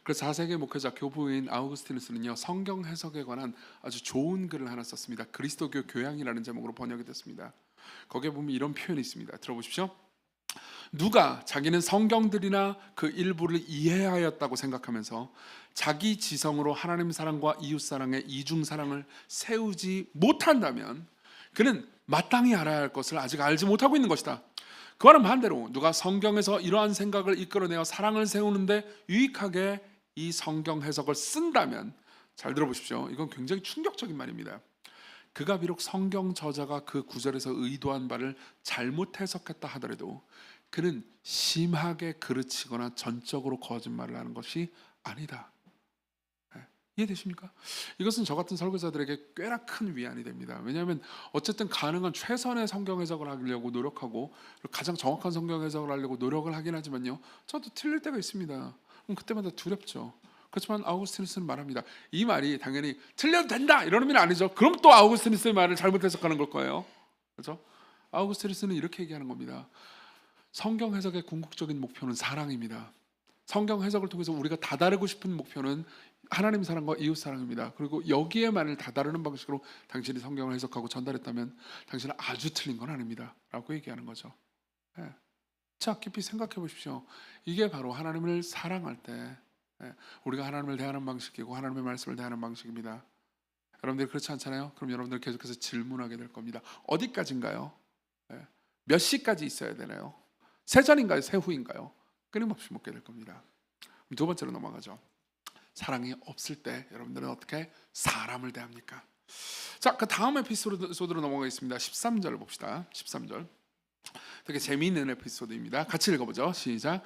그래서 4세기 목회자 교부인 아우구스티누스는요, 성경 해석에 관한 아주 좋은 글을 하나 썼습니다. 그리스도교 교양이라는 제목으로 번역이 됐습니다. 거기에 보면 이런 표현이 있습니다. 들어보십시오. 누가 자기는 성경들이나 그 일부를 이해하였다고 생각하면서 자기 지성으로 하나님 사랑과 이웃 사랑의 이중 사랑을 세우지 못한다면 그는 마땅히 알아야 할 것을 아직 알지 못하고 있는 것이다. 그와는 반대로 누가 성경에서 이러한 생각을 이끌어내어 사랑을 세우는데 유익하게 이 성경 해석을 쓴다면, 잘 들어보십시오. 이건 굉장히 충격적인 말입니다. 그가 비록 성경 저자가 그 구절에서 의도한 바를 잘못 해석했다 하더라도 그는 심하게 그르치거나 전적으로 거짓말을 하는 것이 아니다. 이해되십니까? 이것은 저 같은 설교자들에게 꽤나 큰 위안이 됩니다. 왜냐하면 어쨌든 가능한 최선의 성경 해석을 하려고 노력하고 가장 정확한 성경 해석을 하려고 노력을 하긴 하지만요, 저도 틀릴 때가 있습니다. 그럼 그때마다 두렵죠. 그렇지만 아우구스티누스는 말합니다. 이 말이 당연히 틀려도 된다 이런 의미는 아니죠. 그럼 또 아우구스티누스의 말을 잘못 해석하는 걸 거예요. 그렇죠? 아우구스티누스는 이렇게 얘기하는 겁니다. 성경 해석의 궁극적인 목표는 사랑입니다. 성경 해석을 통해서 우리가 다다르고 싶은 목표는 하나님 사랑과 이웃 사랑입니다. 그리고 여기에만을 다다르는 방식으로 당신이 성경을 해석하고 전달했다면 당신은 아주 틀린 건 아닙니다 라고 얘기하는 거죠. 예. 자, 깊이 생각해 보십시오. 이게 바로 하나님을 사랑할 때 우리가 하나님을 대하는 방식이고 하나님의 말씀을 대하는 방식입니다. 여러분들 그렇지 않잖아요? 그럼 여러분들 계속해서 질문하게 될 겁니다. 어디까지인가요? 몇 시까지 있어야 되나요? 세전인가요? 세후인가요? 끊임없이 묻게 될 겁니다. 두 번째로 넘어가죠. 사랑이 없을 때 여러분들은 어떻게 사람을 대합니까? 자, 그 다음 에피소드로 넘어가겠습니다. 13절을 봅시다. 13절. 되게 재미있는 에피소드입니다. 같이 읽어보죠. 시작.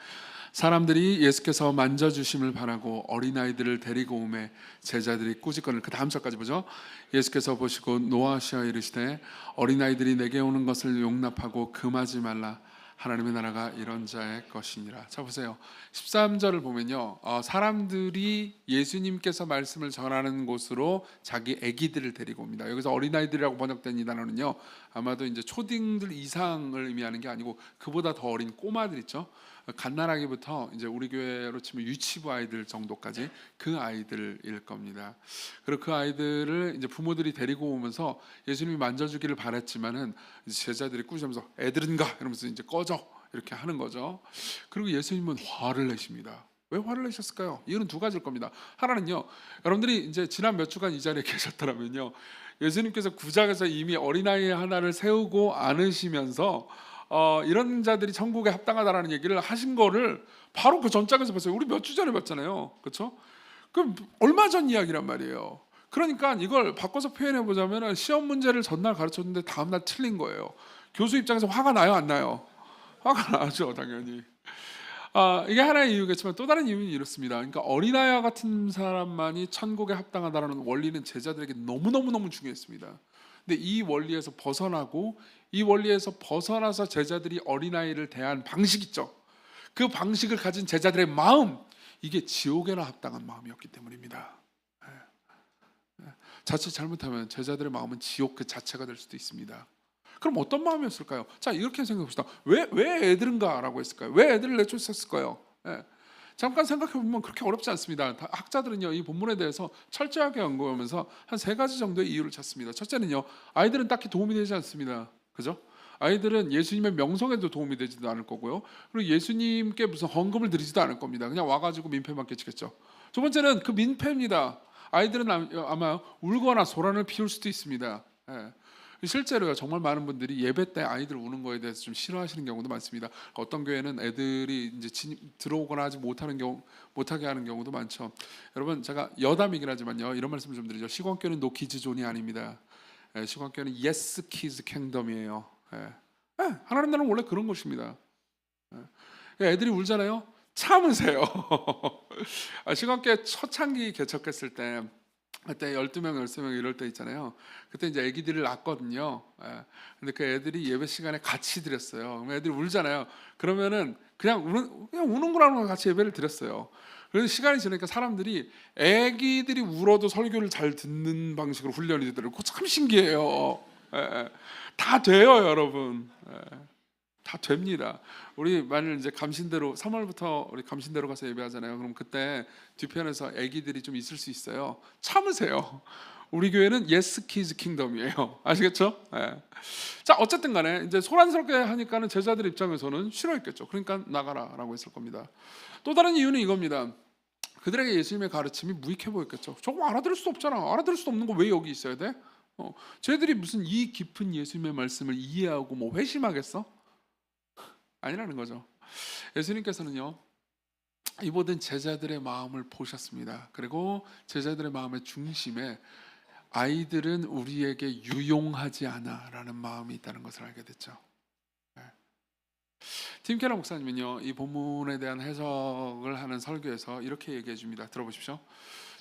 사람들이 예수께서 만져주심을 바라고 어린아이들을 데리고 오매 제자들이 꾸짖거늘. 그 다음 절까지 보죠. 예수께서 보시고 노하시어 이르시되 어린아이들이 내게 오는 것을 용납하고 금하지 말라. 하나님의 나라가 이런 자의 것이니라. 자, 보세요. 13절을 보면요, 사람들이 예수님께서 말씀을 전하는 곳으로 자기 아기들을 데리고 옵니다. 여기서 어린아이들이라고 번역된 이 단어는요, 아마도 이제 초딩들 이상을 의미하는 게 아니고 그보다 더 어린 꼬마들 있죠. 갓난아기부터 이제 우리 교회로 치면 유치부 아이들 정도까지 그 아이들일 겁니다. 그리고 그 아이들을 이제 부모들이 데리고 오면서 예수님이 만져주기를 바랬지만은 제자들이 꾸짖으면서 애들은가 이러면서 이제 꺼져 이렇게 하는 거죠. 그리고 예수님은 화를 내십니다. 왜 화를 내셨을까요? 이유는 두 가지일 겁니다. 하나는요, 여러분들이 이제 지난 몇 주간 이 자리에 계셨더라면요, 예수님께서 구장에서 이미 어린아이 하나를 세우고 안으시면서 이런 자들이 천국에 합당하다라는 얘기를 하신 거를 바로 그 전장에서 봤어요. 우리 몇 주 전에 봤잖아요. 그렇죠? 그럼 얼마 전 이야기란 말이에요. 그러니까 이걸 바꿔서 표현해 보자면 시험 문제를 전날 가르쳤는데 다음날 틀린 거예요. 교수 입장에서 화가 나요, 안 나요? 화가 나죠, 당연히. 이게 하나의 이유겠지만 또 다른 이유는 이렇습니다. 그러니까 어린아이와 같은 사람만이 천국에 합당하다라는 원리는 제자들에게 너무너무 중요했습니다. 근데 이 원리에서 벗어나고 이 원리에서 벗어나서 제자들이 어린아이를 대한 방식 있죠. 그 방식을 가진 제자들의 마음, 이게 지옥에나 합당한 마음이었기 때문입니다. 자칫 잘못하면 제자들의 마음은 지옥 그 자체가 될 수도 있습니다. 그럼 어떤 마음이었을까요? 자, 이렇게 생각해 봅시다. 왜 애들은가라고 했을까요? 왜 애들을 내쫓았을까요? 잠깐 생각해 보면 그렇게 어렵지 않습니다. 학자들은요, 이 본문에 대해서 철저하게 연구하면서 한 세 가지 정도의 이유를 찾습니다. 첫째는요, 아이들은 딱히 도움이 되지 않습니다. 그죠? 아이들은 예수님의 명성에도 도움이 되지도 않을 거고요. 그리고 예수님께 무슨 헌금을 드리지도 않을 겁니다. 그냥 와가지고 민폐만 끼치겠죠. 두 번째는 그 민폐입니다. 아이들은 아마 울거나 소란을 피울 수도 있습니다. 예. 실제로요, 정말 많은 분들이 예배 때 아이들 우는 거에 대해서 좀 싫어하시는 경우도 많습니다. 어떤 교회는 애들이 이제 들어오거나 하지 못하게 하는 경우도 많죠. 여러분, 제가 여담이긴 하지만요, 이런 말씀 좀 드리죠. 시공교회는 노 키즈 존이 아닙니다. 예, 시공교회는 예스 키즈 킹덤이에요. 예. 예, 하나님 나라는 원래 그런 것입니다. 예. 애들이 울잖아요. 참으세요. 시공교회 초창기 개척했을 때, 그때 12명, 13명 이럴 때 있잖아요. 그때 이제 애기들을 낳았거든요. 예. 근데 그 애들이 예배 시간에 같이 드렸어요. 그럼 애들이 울잖아요. 그러면은 그냥 우는 거랑 같이 예배를 드렸어요. 그래서 시간이 지나니까 사람들이 애기들이 울어도 설교를 잘 듣는 방식으로 훈련이 되더라고요. 그거 참 신기해요. 예, 예. 다 돼요, 여러분. 예. 다 됩니다. 우리 만일 이제 감신대로 3월부터 우리 감신대로 가서 예배하잖아요. 그럼 그때 뒤편에서 아기들이 좀 있을 수 있어요. 참으세요. 우리 교회는 예스 키즈 킹덤이에요. 아시겠죠? 네. 자, 어쨌든 간에 이제 소란스럽게 하니까는 제자들 입장에서는 싫어했겠죠. 그러니까 나가라라고 했을 겁니다. 또 다른 이유는 이겁니다. 그들에게 예수님의 가르침이 무익해 보였겠죠. 저거 알아들을 수 없잖아. 알아들을 수 없는 거 왜 여기 있어야 돼? 쟤들이 무슨 이 깊은 예수님의 말씀을 이해하고 뭐 회심하겠어? 아니라는 거죠. 예수님께서는요, 이 모든 제자들의 마음을 보셨습니다. 그리고 제자들의 마음의 중심에 아이들은 우리에게 유용하지 않아라는 마음이 있다는 것을 알게 됐죠. 네. 팀 케러 목사님은요, 이 본문에 대한 해석을 하는 설교에서 이렇게 얘기해 줍니다. 들어보십시오.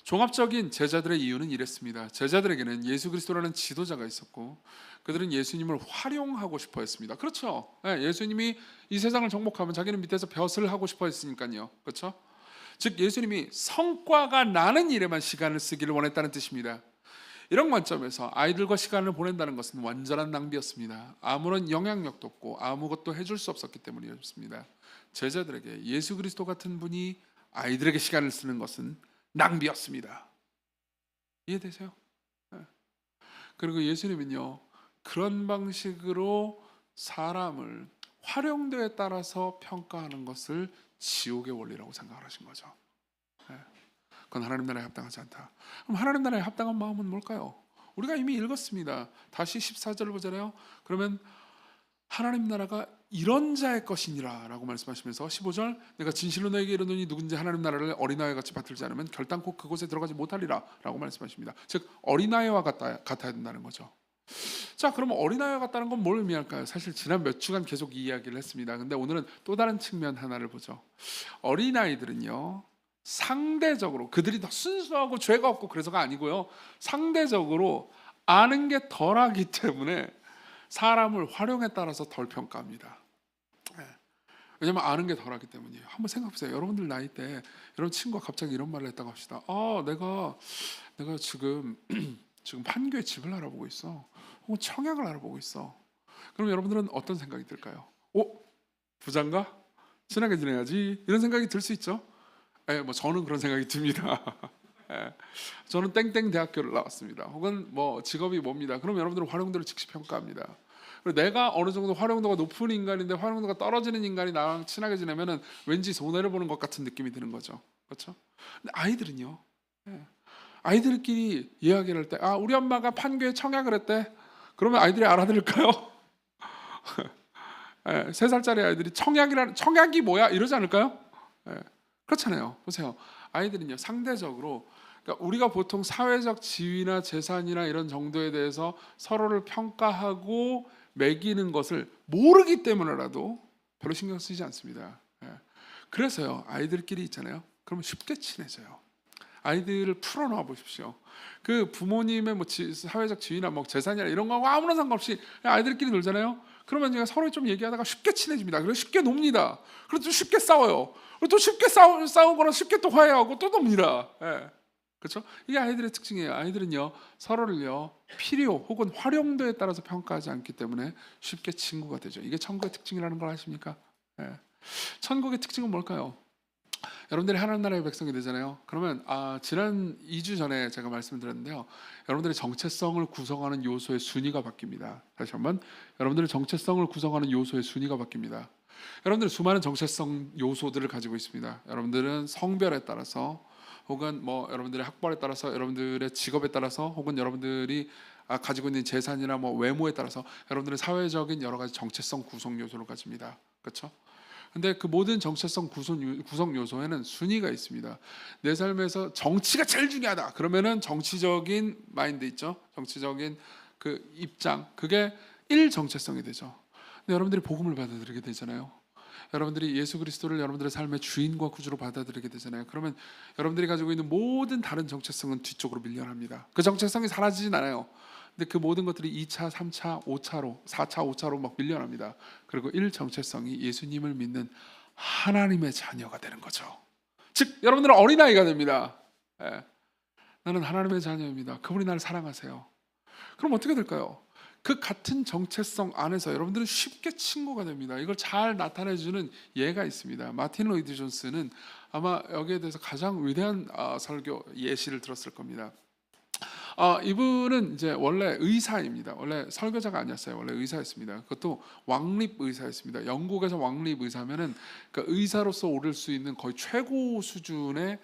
종합적인 제자들의 이유는 이랬습니다. 제자들에게는 예수 그리스도라는 지도자가 있었고 그들은 예수님을 활용하고 싶어 했습니다. 그렇죠. 예수님이 이 세상을 정복하면 자기는 밑에서 벼슬을 하고 싶어 했으니까요. 그렇죠. 즉 예수님이 성과가 나는 일에만 시간을 쓰기를 원했다는 뜻입니다. 이런 관점에서 아이들과 시간을 보낸다는 것은 완전한 낭비였습니다. 아무런 영향력도 없고 아무것도 해줄 수 없었기 때문이었습니다. 제자들에게 예수 그리스도 같은 분이 아이들에게 시간을 쓰는 것은 낭비였습니다. 이해되세요? 네. 그리고 예수님은요, 그런 방식으로 사람을 활용도에 따라서 평가하는 것을 지옥의 원리라고 생각을 하신 거죠. 네. 그건 하나님 나라에 합당하지 않다. 그럼 하나님 나라에 합당한 마음은 뭘까요? 우리가 이미 읽었습니다. 다시 14절을 보잖아요. 그러면 하나님 나라가 이런 자의 것이니라 라고 말씀하시면서 15절, 내가 진실로 너에게 이르노니 누군지 하나님 나라를 어린아이 같이 받들지 않으면 결단코 그곳에 들어가지 못하리라 라고 말씀하십니다. 즉 어린아이와 같아야 된다는 거죠. 자, 그럼 어린아이와 같다는 건 뭘 의미할까요? 사실 지난 몇 주간 계속 이 이야기를 했습니다. 근데 오늘은 또 다른 측면 하나를 보죠. 어린아이들은요, 상대적으로 그들이 더 순수하고 죄가 없고 그래서가 아니고요, 상대적으로 아는 게 덜하기 때문에 사람을 활용에 따라서 덜 평가합니다. 왜냐면 아는 게 덜하기 때문이에요. 한번 생각해보세요. 여러분들 나이 때 여러분 친구가 갑자기 이런 말을 했다고 합시다. 내가 지금 판교에 집을 알아보고 있어. 혹은 청약을 알아보고 있어. 그럼 여러분들은 어떤 생각이 들까요? 부자인가? 친하게 지내야지. 이런 생각이 들 수 있죠. 뭐 저는 그런 생각이 듭니다. 저는 땡땡 대학교를 나왔습니다. 혹은 뭐 직업이 뭡니다. 그럼 여러분들은 활용도를 즉시 평가합니다. 그리고 내가 어느 정도 활용도가 높은 인간인데 활용도가 떨어지는 인간이 나랑 친하게 지내면은 왠지 손해를 보는 것 같은 느낌이 드는 거죠. 그렇죠? 근데 아이들은요, 아이들끼리 이야기를 할 때, 우리 엄마가 판교에 청약을 했대. 그러면 아이들이 알아들을까요? 3살짜리 아이들이 청약이 뭐야? 이러지 않을까요? 그렇잖아요. 보세요. 아이들은요, 상대적으로, 그러니까 우리가 보통 사회적 지위나 재산이나 이런 정도에 대해서 서로를 평가하고 매기는 것을 모르기 때문에라도 별로 신경 쓰지 않습니다. 그래서요, 아이들끼리 있잖아요. 그러면 쉽게 친해져요. 아이들을 풀어놓아 보십시오. 그 부모님의 뭐 사회적 지위나 뭐 재산이나 이런 거하고 아무런 상관없이 아이들끼리 놀잖아요. 그러면 제가 서로 좀 얘기하다가 쉽게 친해집니다. 그래서 쉽게 놉니다. 그리고 또 쉽게 싸워요. 그리고 또 쉽게 싸우거나 쉽게 또 화해하고 또 놉니다. 그렇죠? 이게 아이들의 특징이에요. 아이들은요, 서로를요, 필요 혹은 활용도에 따라서 평가하지 않기 때문에 쉽게 친구가 되죠. 이게 천국의 특징이라는 걸 아십니까? 천국의 특징은 뭘까요? 여러분들이 하나님 나라의 백성이 되잖아요. 그러면 지난 2주 전에 제가 말씀을 드렸는데요, 여러분들의 정체성을 구성하는 요소의 순위가 바뀝니다. 다시 한번, 여러분들의 정체성을 구성하는 요소의 순위가 바뀝니다. 여러분들은 수많은 정체성 요소들을 가지고 있습니다. 여러분들은 성별에 따라서 혹은 뭐 여러분들의 학벌에 따라서, 여러분들의 직업에 따라서, 혹은 여러분들이 가지고 있는 재산이나 뭐 외모에 따라서 여러분들의 사회적인 여러 가지 정체성 구성 요소를 가집니다. 그렇죠? 근데 그 모든 정체성 구성 요소에는 순위가 있습니다. 내 삶에서 정치가 제일 중요하다. 그러면은 정치적인 마인드 있죠. 정치적인 그 입장, 그게 1 정체성이 되죠. 근데 여러분들이 복음을 받아들이게 되잖아요. 여러분들이 예수 그리스도를 여러분들의 삶의 주인과 구주로 받아들이게 되잖아요. 그러면 여러분들이 가지고 있는 모든 다른 정체성은 뒤쪽으로 밀려납니다. 그 정체성이 사라지진 않아요. 근데 그 모든 것들이 2차, 3차, 5차로, 4차, 5차로 막 밀려납니다. 그리고 1 정체성이 예수님을 믿는 하나님의 자녀가 되는 거죠. 즉 여러분들은 어린아이가 됩니다. 예. 나는 하나님의 자녀입니다. 그분이 나를 사랑하세요. 그럼 어떻게 될까요? 그 같은 정체성 안에서 여러분들은 쉽게 친구가 됩니다. 이걸 잘 나타내주는 예가 있습니다. 마틴 로이드 존스는 아마 여기에 대해서 가장 위대한 설교 예시를 들었을 겁니다. 이분은 이제 원래 의사입니다. 원래 설교자가 아니었어요. 원래 의사였습니다. 그것도 왕립 의사였습니다. 영국에서 왕립 의사면은 그러니까 의사로서 오를 수 있는 거의 최고 수준의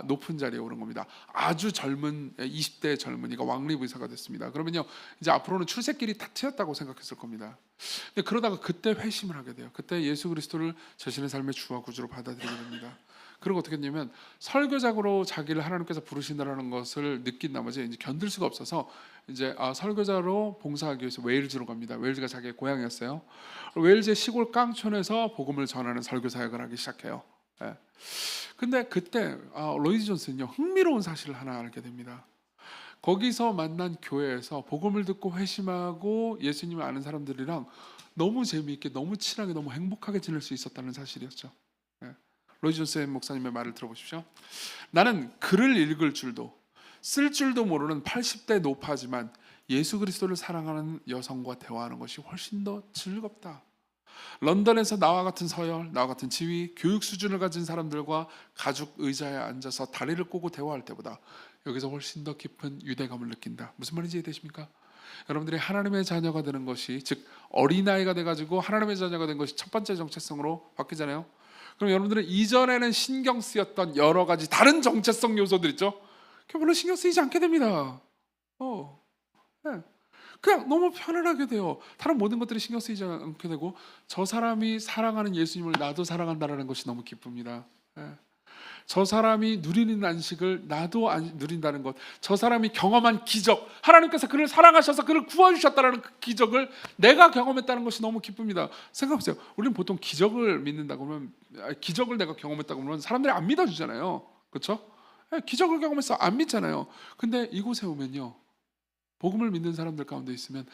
높은 자리에 오른 겁니다. 아주 젊은 20대 젊은이가 왕립 의사가 됐습니다. 그러면요, 이제 앞으로는 출세길이 다 트였다고 생각했을 겁니다. 근데 그러다가 그때 회심을 하게 돼요. 그때 예수 그리스도를 자신의 삶의 주와 구주로 받아들이게 됩니다. 그리고 어떻게 했냐면 설교자로 자기를 하나님께서 부르신다라는 것을 느낀 나머지 이제 견딜 수가 없어서 이제 설교자로 봉사하기 위해서 웨일즈로 갑니다. 웨일즈가 자기의 고향이었어요. 웨일즈의 시골 깡촌에서 복음을 전하는 설교 사역을 하기 시작해요. 예. 근데 그때 로이드 존슨은요, 흥미로운 사실을 하나 알게 됩니다. 거기서 만난 교회에서 복음을 듣고 회심하고 예수님을 아는 사람들이랑 너무 재미있게, 너무 친하게, 너무 행복하게 지낼 수 있었다는 사실이었죠. 예. 로이드 존슨 목사님의 말을 들어보십시오. 나는 글을 읽을 줄도 쓸 줄도 모르는 80대 노파지만 예수 그리스도를 사랑하는 여성과 대화하는 것이 훨씬 더 즐겁다. 런던에서 나와 같은 서열, 나와 같은 지위, 교육 수준을 가진 사람들과 가죽 의자에 앉아서 다리를 꼬고 대화할 때보다 여기서 훨씬 더 깊은 유대감을 느낀다. 무슨 말인지 이해되십니까? 여러분들이 하나님의 자녀가 되는 것이, 즉 어린아이가 돼가지고 하나님의 자녀가 된 것이 첫 번째 정체성으로 바뀌잖아요. 그럼 여러분들은 이전에는 신경 쓰였던 여러 가지 다른 정체성 요소들 있죠? 그게 별로 신경 쓰이지 않게 됩니다. 네. 그냥 너무 편안하게 돼요. 다른 모든 것들이 신경 쓰이지 않게 되고, 저 사람이 사랑하는 예수님을 나도 사랑한다는 것이 너무 기쁩니다. 예. 저 사람이 누리는 안식을 나도 누린다는 것, 저 사람이 경험한 기적, 하나님께서 그를 사랑하셔서 그를 구원주셨다는 그 기적을 내가 경험했다는 것이 너무 기쁩니다. 생각해보세요. 우리는 보통 기적을 믿는다고 하면, 기적을 내가 경험했다고 하면 사람들이 안 믿어주잖아요. 그렇죠? 기적을 경험해서 안 믿잖아요. 근데 이곳에 오면요, 복음을 믿는 사람들 가운데 있으면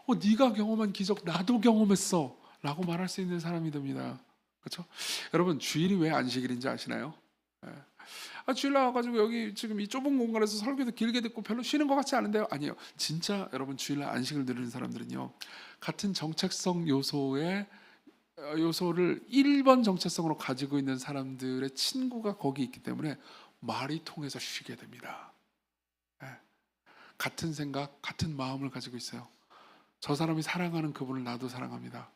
네가 경험한 기적 나도 경험했어 라고 말할 수 있는 사람이 됩니다. 그렇죠? 여러분, 주일이 왜 안식일인지 아시나요? 주일 나와가지고 여기 지금 이 좁은 공간에서 설교도 길게 듣고 별로 쉬는 것 같지 않은데요? 아니에요. 진짜 여러분, 주일날 안식을 누리는 사람들은요, 같은 정체성 요소를 1번 정체성으로 가지고 있는 사람들의 친구가 거기 있기 때문에 말이 통해서 쉬게 됩니다. 같은 생각, 같은 마음을 가지고 있어요. 저 사람이 사랑하는 그분을 나도 사랑합니다.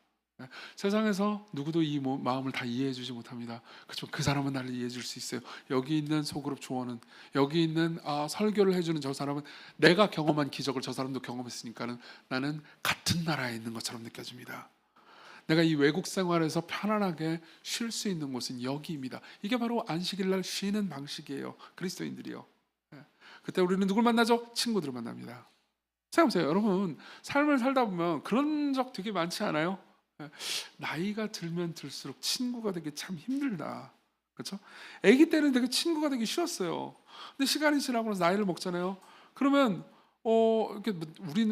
세상에서 누구도 이 마음을 다 이해해 주지 못합니다. 그렇지만 그 사람은 나를 이해해 줄 수 있어요. 여기 있는 소그룹 조언은, 여기 있는 설교를 해주는 저 사람은 내가 경험한 기적을 저 사람도 경험했으니까는 나는 같은 나라에 있는 것처럼 느껴집니다. 내가 이 외국 생활에서 편안하게 쉴 수 있는 곳은 여기입니다. 이게 바로 안식일날 쉬는 방식이에요. 그리스도인들이요. 그때 우리는 누굴 만나죠? 친구들을 만납니다. 생각해보세요. 여러분, 삶을 살다 보면 그런 적 되게 많지 않아요? 나이가 들면 들수록 친구가 되기 참 힘들다. 그렇죠? 아기 때는 되게 친구가 되기 쉬웠어요. 근데 시간이 지나고 나서 나이를 먹잖아요. 그러면 이렇게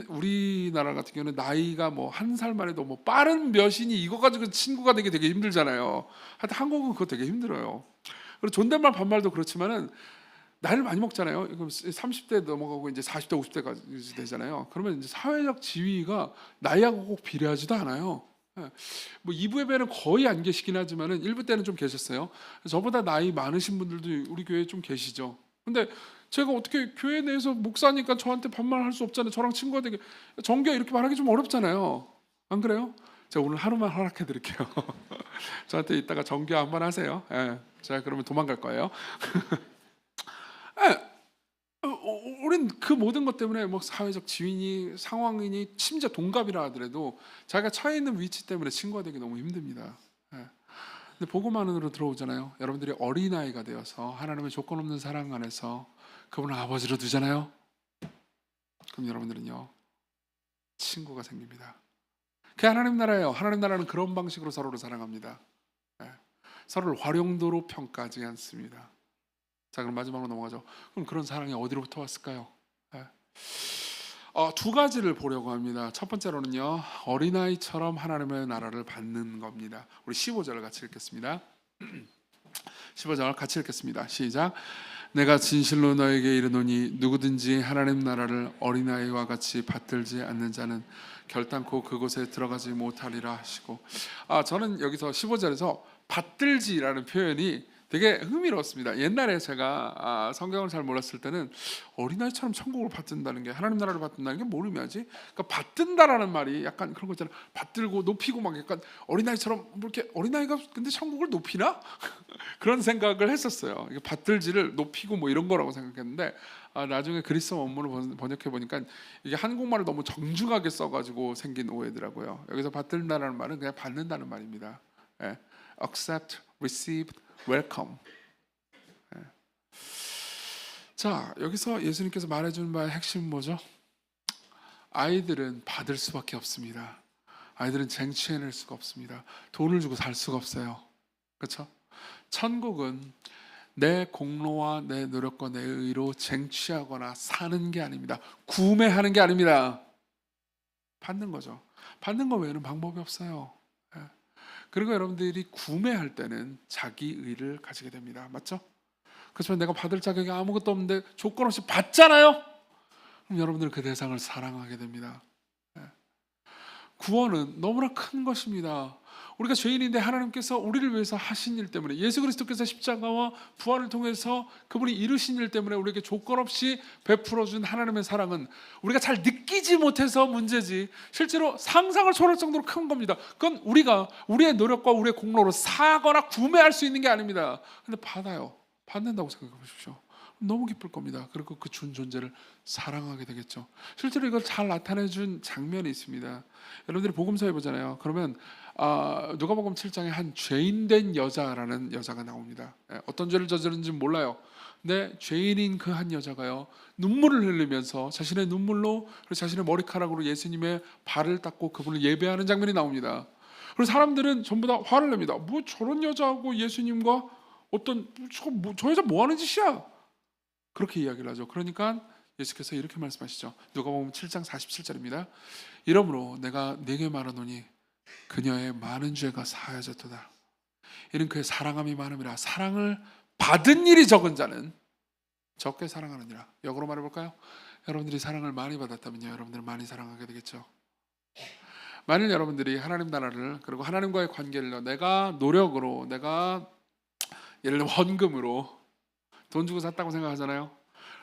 우리나라 같은 경우는 나이가 뭐 1살만 해도 뭐 빠른 몇이니 이거 가지고 친구가 되기 되게 힘들잖아요. 하여튼 한국은 그거 되게 힘들어요. 그리고 존댓말 반말도 그렇지만은 나이를 많이 먹잖아요. 30대 넘어가고 이제 40대, 50대까지 되잖아요. 그러면 이제 사회적 지위가 나이하고 꼭 비례하지도 않아요. 뭐 2부 예배는 거의 안 계시긴 하지만은 1부 때는 좀 계셨어요. 저보다 나이 많으신 분들도 우리 교회에 좀 계시죠. 근데 제가 어떻게 교회 내에서 목사니까 저한테 반말할 수 없잖아요. 저랑 친구가 되게 정규야 이렇게 말하기 좀 어렵잖아요. 안 그래요? 제가 오늘 하루만 허락해 드릴게요. 저한테 이따가 정규 한번 하세요. 제가 그러면 도망갈 거예요. 예, 우린 그 모든 것 때문에 뭐 사회적 지위니 상황이니 심지어 동갑이라 하더라도 자기가 처해 있는 위치 때문에 친구가 되기 너무 힘듭니다. 예. 근데 복음 안으로 들어오잖아요. 여러분들이 어린아이가 되어서 하나님의 조건 없는 사랑 안에서 그분을 아버지로 두잖아요. 그럼 여러분들은요, 친구가 생깁니다. 그게 하나님 나라예요. 하나님 나라는 그런 방식으로 서로를 사랑합니다. 예. 서로를 활용도로 평가하지 않습니다. 자, 그럼 마지막으로 넘어가죠. 그럼 그런 사랑이 어디로부터 왔을까요? 예. 두 가지를 보려고 합니다. 첫 번째로는요, 어린아이처럼 하나님의 나라를 받는 겁니다. 우리 15절을 같이 읽겠습니다. 15절 같이 읽겠습니다. 시작. 내가 진실로 너에게 이르노니 누구든지 하나님 나라를 어린아이와 같이 받들지 않는 자는 결단코 그곳에 들어가지 못하리라 하시고, 저는 여기서 15절에서 받들지라는 표현이 되게 흥미로웠습니다. 옛날에 제가 성경을 잘 몰랐을 때는 어린아이처럼 천국을 받든다는 게, 하나님 나라를 받든다는 게 뭘 의미하지? 그러니까 받든다라는 말이 약간 그런 거 있잖아요. 받들고 높이고 막 약간 어린아이처럼 뭐 이렇게, 어린아이가 근데 천국을 높이나? 그런 생각을 했었어요. 이게 받들지를 높이고 뭐 이런 거라고 생각했는데, 나중에 그리스 원문을 번역해 보니까 이게 한국말을 너무 정중하게 써가지고 생긴 오해더라고요. 여기서 받들다라는 말은 그냥 받는다는 말입니다. 예. accept, receive, welcome. 예. 자, 여기서 예수님께서 말해주는 바의 핵심은 뭐죠? 아이들은 받을 수밖에 없습니다. 아이들은 쟁취해낼 수가 없습니다. 돈을 주고 살 수가 없어요. 그렇죠? 천국은 내 공로와 내 노력과 내 의로 쟁취하거나 사는 게 아닙니다. 구매하는 게 아닙니다. 받는 거죠. 받는 거 외에는 방법이 없어요. 예. 그리고 여러분들이 구매할 때는 자기 의를 가지게 됩니다. 맞죠? 그렇지만 내가 받을 자격이 아무것도 없는데 조건 없이 받잖아요. 그럼 여러분들은 그 대상을 사랑하게 됩니다. 예. 구원은 너무나 큰 것입니다. 우리가 죄인인데 하나님께서 우리를 위해서 하신 일 때문에, 예수 그리스도께서 십자가와 부활을 통해서 그분이 이루신 일 때문에 우리에게 조건 없이 베풀어준 하나님의 사랑은 우리가 잘 느끼지 못해서 문제지, 실제로 상상을 초월할 정도로 큰 겁니다. 그건 우리가 우리의 노력과 우리의 공로로 사거나 구매할 수 있는 게 아닙니다. 근데 받아요. 받는다고 생각해 보십시오. 너무 기쁠 겁니다. 그리고 그 준 존재를 사랑하게 되겠죠. 실제로 이걸 잘 나타내준 장면이 있습니다. 여러분들이 복음서에 보잖아요. 그러면 누가복음 7장에 한 죄인된 여자라는 여자가 나옵니다. 어떤 죄를 저지른지 몰라요. 근데 죄인인 그 한 여자가요, 눈물을 흘리면서 자신의 눈물로, 그리고 자신의 머리카락으로 예수님의 발을 닦고 그분을 예배하는 장면이 나옵니다. 그리고 사람들은 전부 다 화를 냅니다. 뭐 저런 여자하고 예수님과 저 여자 뭐 하는 짓이야? 그렇게 이야기를 하죠. 그러니까 예수께서 이렇게 말씀하시죠. 누가복음 7장 47절입니다. 이러므로 내가 네게 말하노니 그녀의 많은 죄가 사하여졌도다. 이는 그의 사랑함이 많음이라. 사랑을 받은 일이 적은 자는 적게 사랑하느니라. 역으로 말해볼까요? 여러분들이 사랑을 많이 받았다면요, 여러분들은 많이 사랑하게 되겠죠. 만일 여러분들이 하나님 나라를, 그리고 하나님과의 관계를 내가 노력으로, 내가 예를 들면 헌금으로 돈 주고 샀다고 생각하잖아요.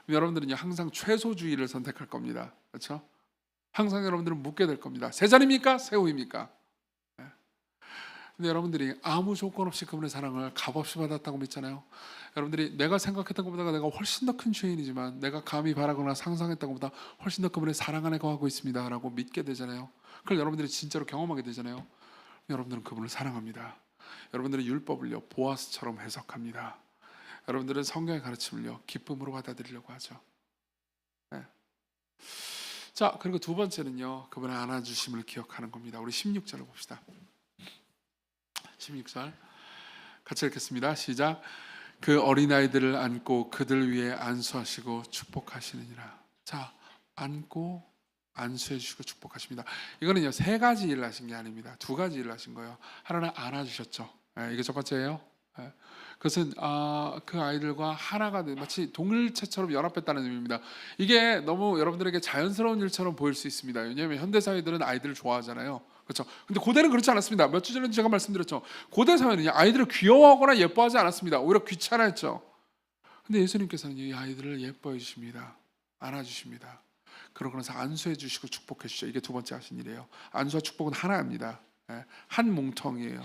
여러분들은요, 항상 최소주의를 선택할 겁니다. 그렇죠? 항상 여러분들은 묻게 될 겁니다. 새 잔입니까? 새 옷입니까? 네. 근데 여러분들이 아무 조건 없이 그분의 사랑을 값없이 받았다고 믿잖아요. 여러분들이 내가 생각했던 것보다 내가 훨씬 더 큰 죄인이지만 내가 감히 바라거나 상상했던 것보다 훨씬 더 그분의 사랑 안에 거하고 있습니다 라고 믿게 되잖아요. 그걸 여러분들이 진짜로 경험하게 되잖아요. 여러분들은 그분을 사랑합니다. 여러분들은 율법을요, 보아스처럼 해석합니다. 여러분들은 성경의 가르침을요, 기쁨으로 받아들이려고 하죠. 네. 자, 그리고 두 번째는요, 그분의 안아주심을 기억하는 겁니다. 우리 16절을 봅시다. 16절 같이 읽겠습니다. 시작. 그 어린아이들을 안고 그들 위에 안수하시고 축복하시느니라. 자, 안고 안수해 주시고 축복하십니다. 이거는요, 세 가지 일을 하신 게 아닙니다. 두 가지 일을 하신 거예요. 하나는 안아주셨죠. 이게 첫 번째예요. 그것은 그 아이들과 하나가 된, 마치 동일체처럼 연합했다는 의미입니다. 이게 너무 여러분들에게 자연스러운 일처럼 보일 수 있습니다. 왜냐하면 현대 사회들은 아이들을 좋아하잖아요. 그렇죠? 근데 고대는 그렇지 않았습니다. 몇 주 전에 제가 말씀드렸죠. 고대 사회는 아이들을 귀여워하거나 예뻐하지 않았습니다. 오히려 귀찮아했죠. 근데 예수님께서는 이 아이들을 예뻐해 주십니다. 안아주십니다. 그러고 나서 안수해 주시고 축복해 주시죠. 이게 두 번째 하신 일이에요. 안수와 축복은 하나입니다. 한 뭉텅이에요.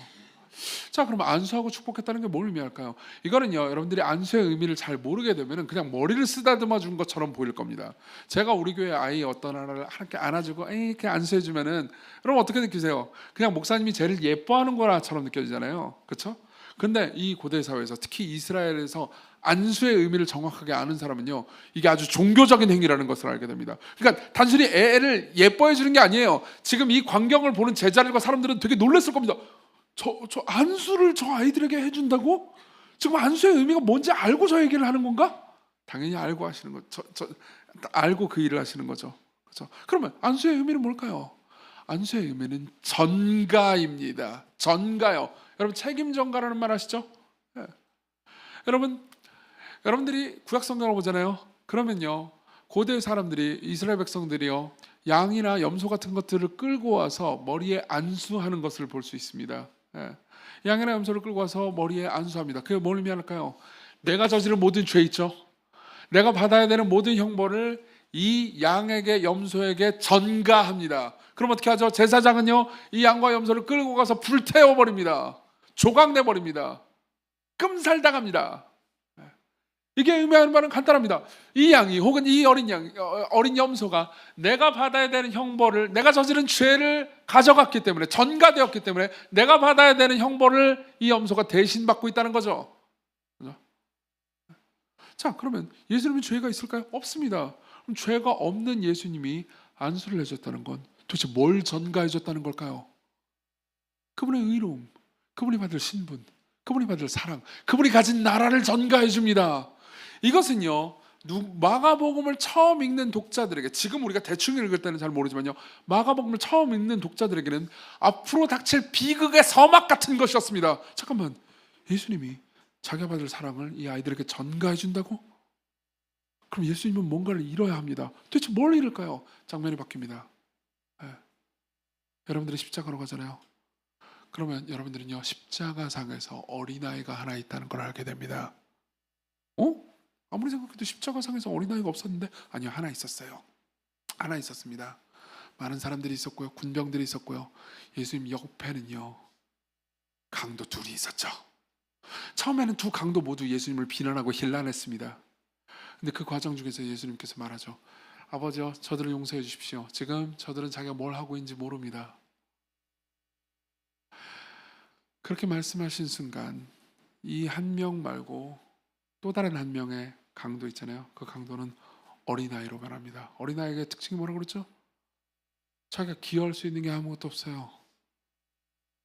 자, 그럼 안수하고 축복했다는 게 뭘 의미할까요? 이거는요, 여러분들이 안수의 의미를 잘 모르게 되면은 그냥 머리를 쓰다듬어 준 것처럼 보일 겁니다. 제가 우리 교회 아이 어떤 하나를 함께 안아주고 이렇게 안수해 주면은 여러분 어떻게 느끼세요? 그냥 목사님이 쟤를 예뻐하는 거라처럼 느껴지잖아요, 그렇죠? 근데 이 고대 사회에서, 특히 이스라엘에서 안수의 의미를 정확하게 아는 사람은요, 이게 아주 종교적인 행위라는 것을 알게 됩니다. 그러니까 단순히 애를 예뻐해 주는 게 아니에요. 지금 이 광경을 보는 제자들과 사람들은 되게 놀랐을 겁니다. 저 안수를 저 아이들에게 해준다고? 지금 안수의 의미가 뭔지 알고 저 얘기를 하는 건가? 당연히 알고 하시는 거, 알고 그 일을 하시는 거죠. 그렇죠? 그러면 안수의 의미는 뭘까요? 안수의 의미는 전가입니다. 전가요. 여러분 책임 전가라는 말 아시죠? 네. 여러분들이 구약 성경을 보잖아요. 그러면요, 고대 사람들이, 이스라엘 백성들이요, 양이나 염소 같은 것들을 끌고 와서 머리에 안수하는 것을 볼 수 있습니다. 예. 양이나 염소를 끌고 와서 머리에 안수합니다. 그게 뭘 의미할까요? 내가 저지른 모든 죄 있죠. 내가 받아야 되는 모든 형벌을 이 양에게, 염소에게 전가합니다. 그럼 어떻게 하죠? 제사장은요, 이 양과 염소를 끌고 가서 불태워 버립니다. 조각내 버립니다. 끔살당합니다. 이게 의미하는 말은 간단합니다. 이 양이, 혹은 이 어린 염소가 내가 받아야 되는 형벌을, 내가 저지른 죄를 가져갔기 때문에, 전가되었기 때문에 내가 받아야 되는 형벌을 이 염소가 대신 받고 있다는 거죠. 그죠? 자, 그러면 예수님은 죄가 있을까요? 없습니다. 그럼 죄가 없는 예수님이 안수를 해줬다는 건 도대체 뭘 전가해줬다는 걸까요? 그분의 의로움, 그분이 받을 신분, 그분이 받을 사랑, 그분이 가진 나라를 전가해 줍니다. 이것은요, 마가복음을 처음 읽는 독자들에게, 지금 우리가 대충 읽을 때는 잘 모르지만요, 마가복음을 처음 읽는 독자들에게는 앞으로 닥칠 비극의 서막 같은 것이었습니다. 잠깐만, 예수님이 자기가 받을 사랑을 이 아이들에게 전가해 준다고? 그럼 예수님은 뭔가를 잃어야 합니다. 도대체 뭘 잃을까요? 장면이 바뀝니다. 네. 여러분들이 십자가로 가잖아요. 그러면 여러분들은요, 십자가상에서 어린아이가 하나 있다는 걸 알게 됩니다. 아무리 생각해도 십자가상에서 어린아이가 없었는데, 아니요, 하나 있었어요. 하나 있었습니다. 많은 사람들이 있었고요, 군병들이 있었고요. 예수님 옆에는요, 강도 둘이 있었죠. 처음에는 두 강도 모두 예수님을 비난하고 힐난했습니다. 근데 그 과정 중에서 예수님께서 말하죠. 아버지요, 저들을 용서해 주십시오. 지금 저들은 자기가 뭘 하고 있는지 모릅니다. 그렇게 말씀하신 순간 이 한 명 말고 또 다른 한 명의 강도 있잖아요. 그 강도는 어린아이로 말합니다. 어린아이의 특징이 뭐라고 그랬죠? 자기가 기여할 수 있는 게 아무것도 없어요.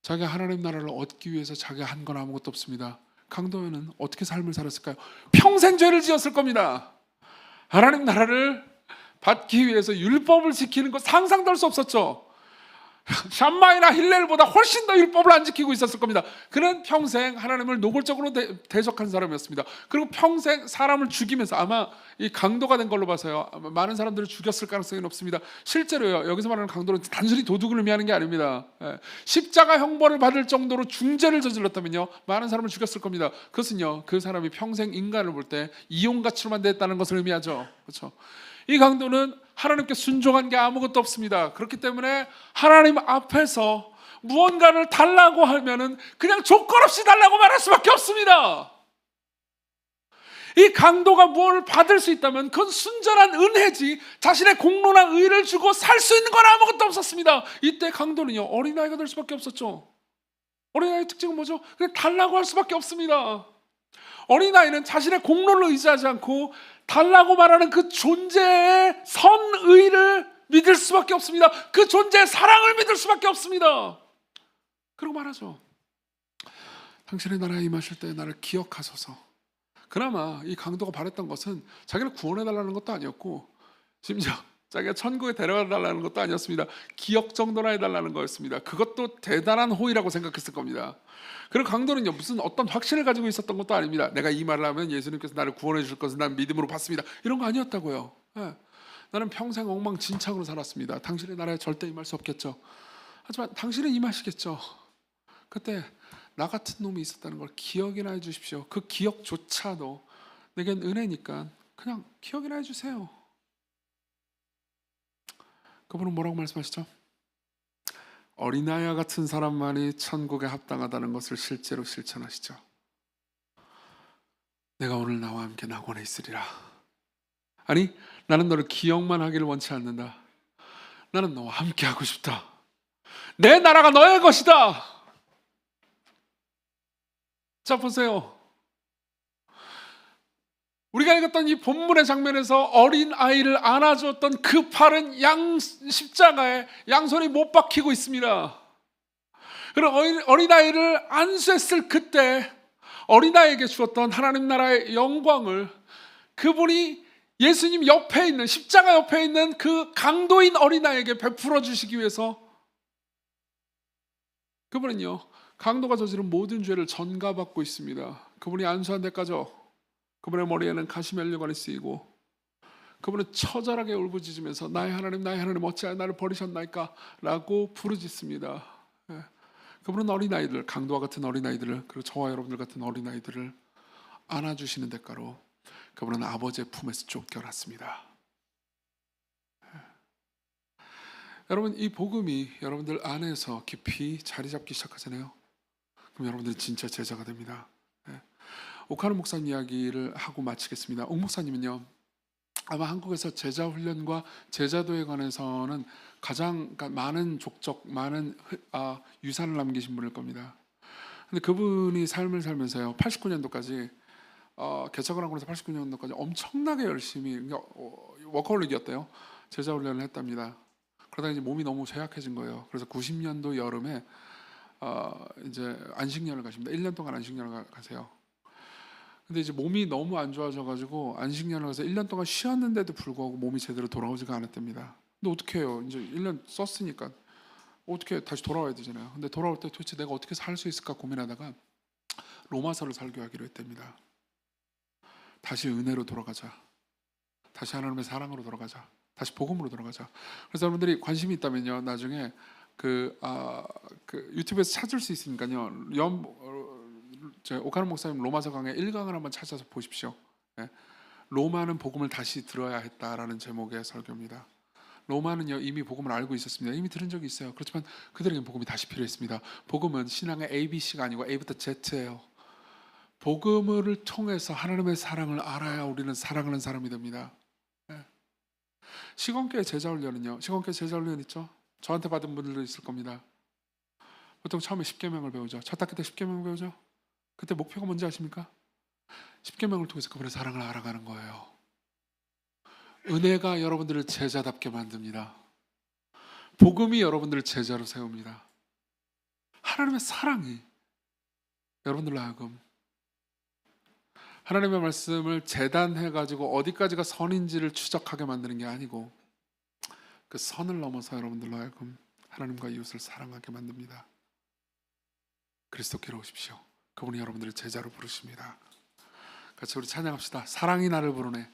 자기가 하나님 나라를 얻기 위해서 자기가 한 건 아무것도 없습니다. 강도는 어떻게 삶을 살았을까요? 평생 죄를 지었을 겁니다. 하나님 나라를 받기 위해서 율법을 지키는 것 상상도 할 수 없었죠. 샴마이나 힐렐보다 훨씬 더 율법을 안 지키고 있었을 겁니다. 그는 평생 하나님을 노골적으로 대적한 사람이었습니다. 그리고 평생 사람을 죽이면서, 아마 이 강도가 된 걸로 봐서요, 많은 사람들을 죽였을 가능성이 높습니다. 실제로요, 여기서 말하는 강도는 단순히 도둑을 의미하는 게 아닙니다. 십자가 형벌을 받을 정도로 중죄를 저질렀다면요, 많은 사람을 죽였을 겁니다. 그것은요, 그 사람이 평생 인간을 볼 때 이용가치로만 됐다는 것을 의미하죠. 그렇죠? 이 강도는 하나님께 순종한 게 아무것도 없습니다. 그렇기 때문에 하나님 앞에서 무언가를 달라고 하면은 그냥 조건 없이 달라고 말할 수밖에 없습니다. 이 강도가 무엇을 받을 수 있다면 그건 순전한 은혜지, 자신의 공로나 의를 주고 살 수 있는 건 아무것도 없었습니다. 이때 강도는요, 어린아이가 될 수밖에 없었죠. 어린아이의 특징은 뭐죠? 그냥 달라고 할 수밖에 없습니다. 어린아이는 자신의 공로를 의지하지 않고 달라고 말하는 그 존재의 선의를 믿을 수밖에 없습니다. 그 존재의 사랑을 믿을 수밖에 없습니다. 그리고 말하죠. 당신의 나라에 임하실 때 나를 기억하소서. 그나마 이 강도가 바랬던 것은 자기를 구원해달라는 것도 아니었고, 심지어 자기가 천국에 데려가달라는 것도 아니었습니다. 기억 정도나 해달라는 거였습니다. 그것도 대단한 호의라고 생각했을 겁니다. 그리고 강도는요, 무슨 어떤 확신을 가지고 있었던 것도 아닙니다. 내가 이 말을 하면 예수님께서 나를 구원해 주실 것을 난 믿음으로 받습니다. 이런 거 아니었다고요. 나는 평생 엉망진창으로 살았습니다. 당신의 나라에 절대 임할 수 없겠죠. 하지만 당신은 임하시겠죠. 그때 나 같은 놈이 있었다는 걸 기억이나 해주십시오. 그 기억조차도 내겐 은혜니까 그냥 기억이나 해주세요. 그분은 뭐라고 말씀하시죠? 어린아이와 같은 사람만이 천국에 합당하다는 것을 실제로 실천하시죠. 내가 오늘 나와 함께 낙원에 있으리라. 아니, 나는 너를 기억만 하기를 원치 않는다. 나는 너와 함께 하고 싶다. 내 나라가 너의 것이다. 자, 보세요. 우리가 읽었던 이 본문의 장면에서 어린 아이를 안아주었던 그 팔은 십자가에 양손이 못 박히고 있습니다. 그럼 어린아이를 안수했을 그때 어린아이에게 주었던 하나님 나라의 영광을 그분이 예수님 옆에 있는, 십자가 옆에 있는 그 강도인 어린아이에게 베풀어 주시기 위해서 그분은요, 강도가 저지른 모든 죄를 전가받고 있습니다. 그분이 안수한 데까지요, 그분의 머리에는 가시면류관이 쓰이고 그분은 처절하게 울부짖으면서 나의 하나님 어찌하여 나를 버리셨나이까 라고 부르짖습니다. 예. 그분은 어린아이들, 강도와 같은 어린아이들을, 그리고 저와 여러분들 같은 어린아이들을 안아주시는 대가로 그분은 아버지의 품에서 쫓겨났습니다. 예. 여러분, 이 복음이 여러분들 안에서 깊이 자리 잡기 시작하잖아요. 그럼 여러분들 진짜 제자가 됩니다. 예. 오카노 목사님 이야기를 하고 마치겠습니다. 옥 목사님은요, 아마 한국에서 제자 훈련과 제자도에 관해서는 가장 많은 족적, 많은 유산을 남기신 분일 겁니다. 근데 그분이 삶을 살면서요, 89년도까지 개척을 하고 나서 89년도까지 엄청나게 열심히, 워커홀릭이었대요. 제자 훈련을 했답니다. 그러다가 이제 몸이 너무쇠약해진 거예요. 그래서 90년도 여름에 이제 안식년을 가십니다. 1년 동안 안식년을 가세요. 근데 이제 몸이 너무 안 좋아져가지고 안식년을 가서 1년 동안 쉬었는데도 불구하고 몸이 제대로 돌아오지가 않았답니다. 근데 어떻게 해요? 이제 1년 썼으니까 어떻게 다시 돌아와야 되잖아요. 근데 돌아올 때 도대체 내가 어떻게 살 수 있을까 고민하다가 로마서를 설교하기로 했답니다. 다시 은혜로 돌아가자. 다시 하나님의 사랑으로 돌아가자. 다시 복음으로 돌아가자. 그래서 여러분들이 관심이 있다면요, 나중에 그 유튜브에서 찾을 수 있으니까요, 오카노 목사님 로마서 강의 1강을 한번 찾아서 보십시오. 예. 로마는 복음을 다시 들어야 했다라는 제목의 설교입니다. 로마는요, 이미 복음을 알고 있었습니다. 이미 들은 적이 있어요. 그렇지만 그들에겐 복음이 다시 필요했습니다. 복음은 신앙의 ABC가 아니고 A부터 Z예요. 복음을 통해서 하나님의 사랑을 알아야 우리는 사랑하는 사람이 됩니다. 예. 시건교회 제자훈련은요, 시건교회 제자훈련 있죠? 저한테 받은 분들도 있을 겁니다. 보통 처음에 10계명을 배우죠. 첫 학기 때 10계명 배우죠. 그때 목표가 뭔지 아십니까? 10계명을 통해서 그분의 사랑을 알아가는 거예요. 은혜가 여러분들을 제자답게 만듭니다. 복음이 여러분들을 제자로 세웁니다. 하나님의 사랑이 여러분들로 하여금 하나님의 말씀을 재단해가지고 어디까지가 선인지를 추적하게 만드는 게 아니고 그 선을 넘어서 여러분들로 하여금 하나님과 이웃을 사랑하게 만듭니다. 그리스도께로 오십시오. 그분이 여러분들을 제자로 부르십니다. 같이 우리 찬양합시다. 사랑이 나를 부르네.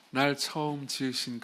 날 처음 지으신 그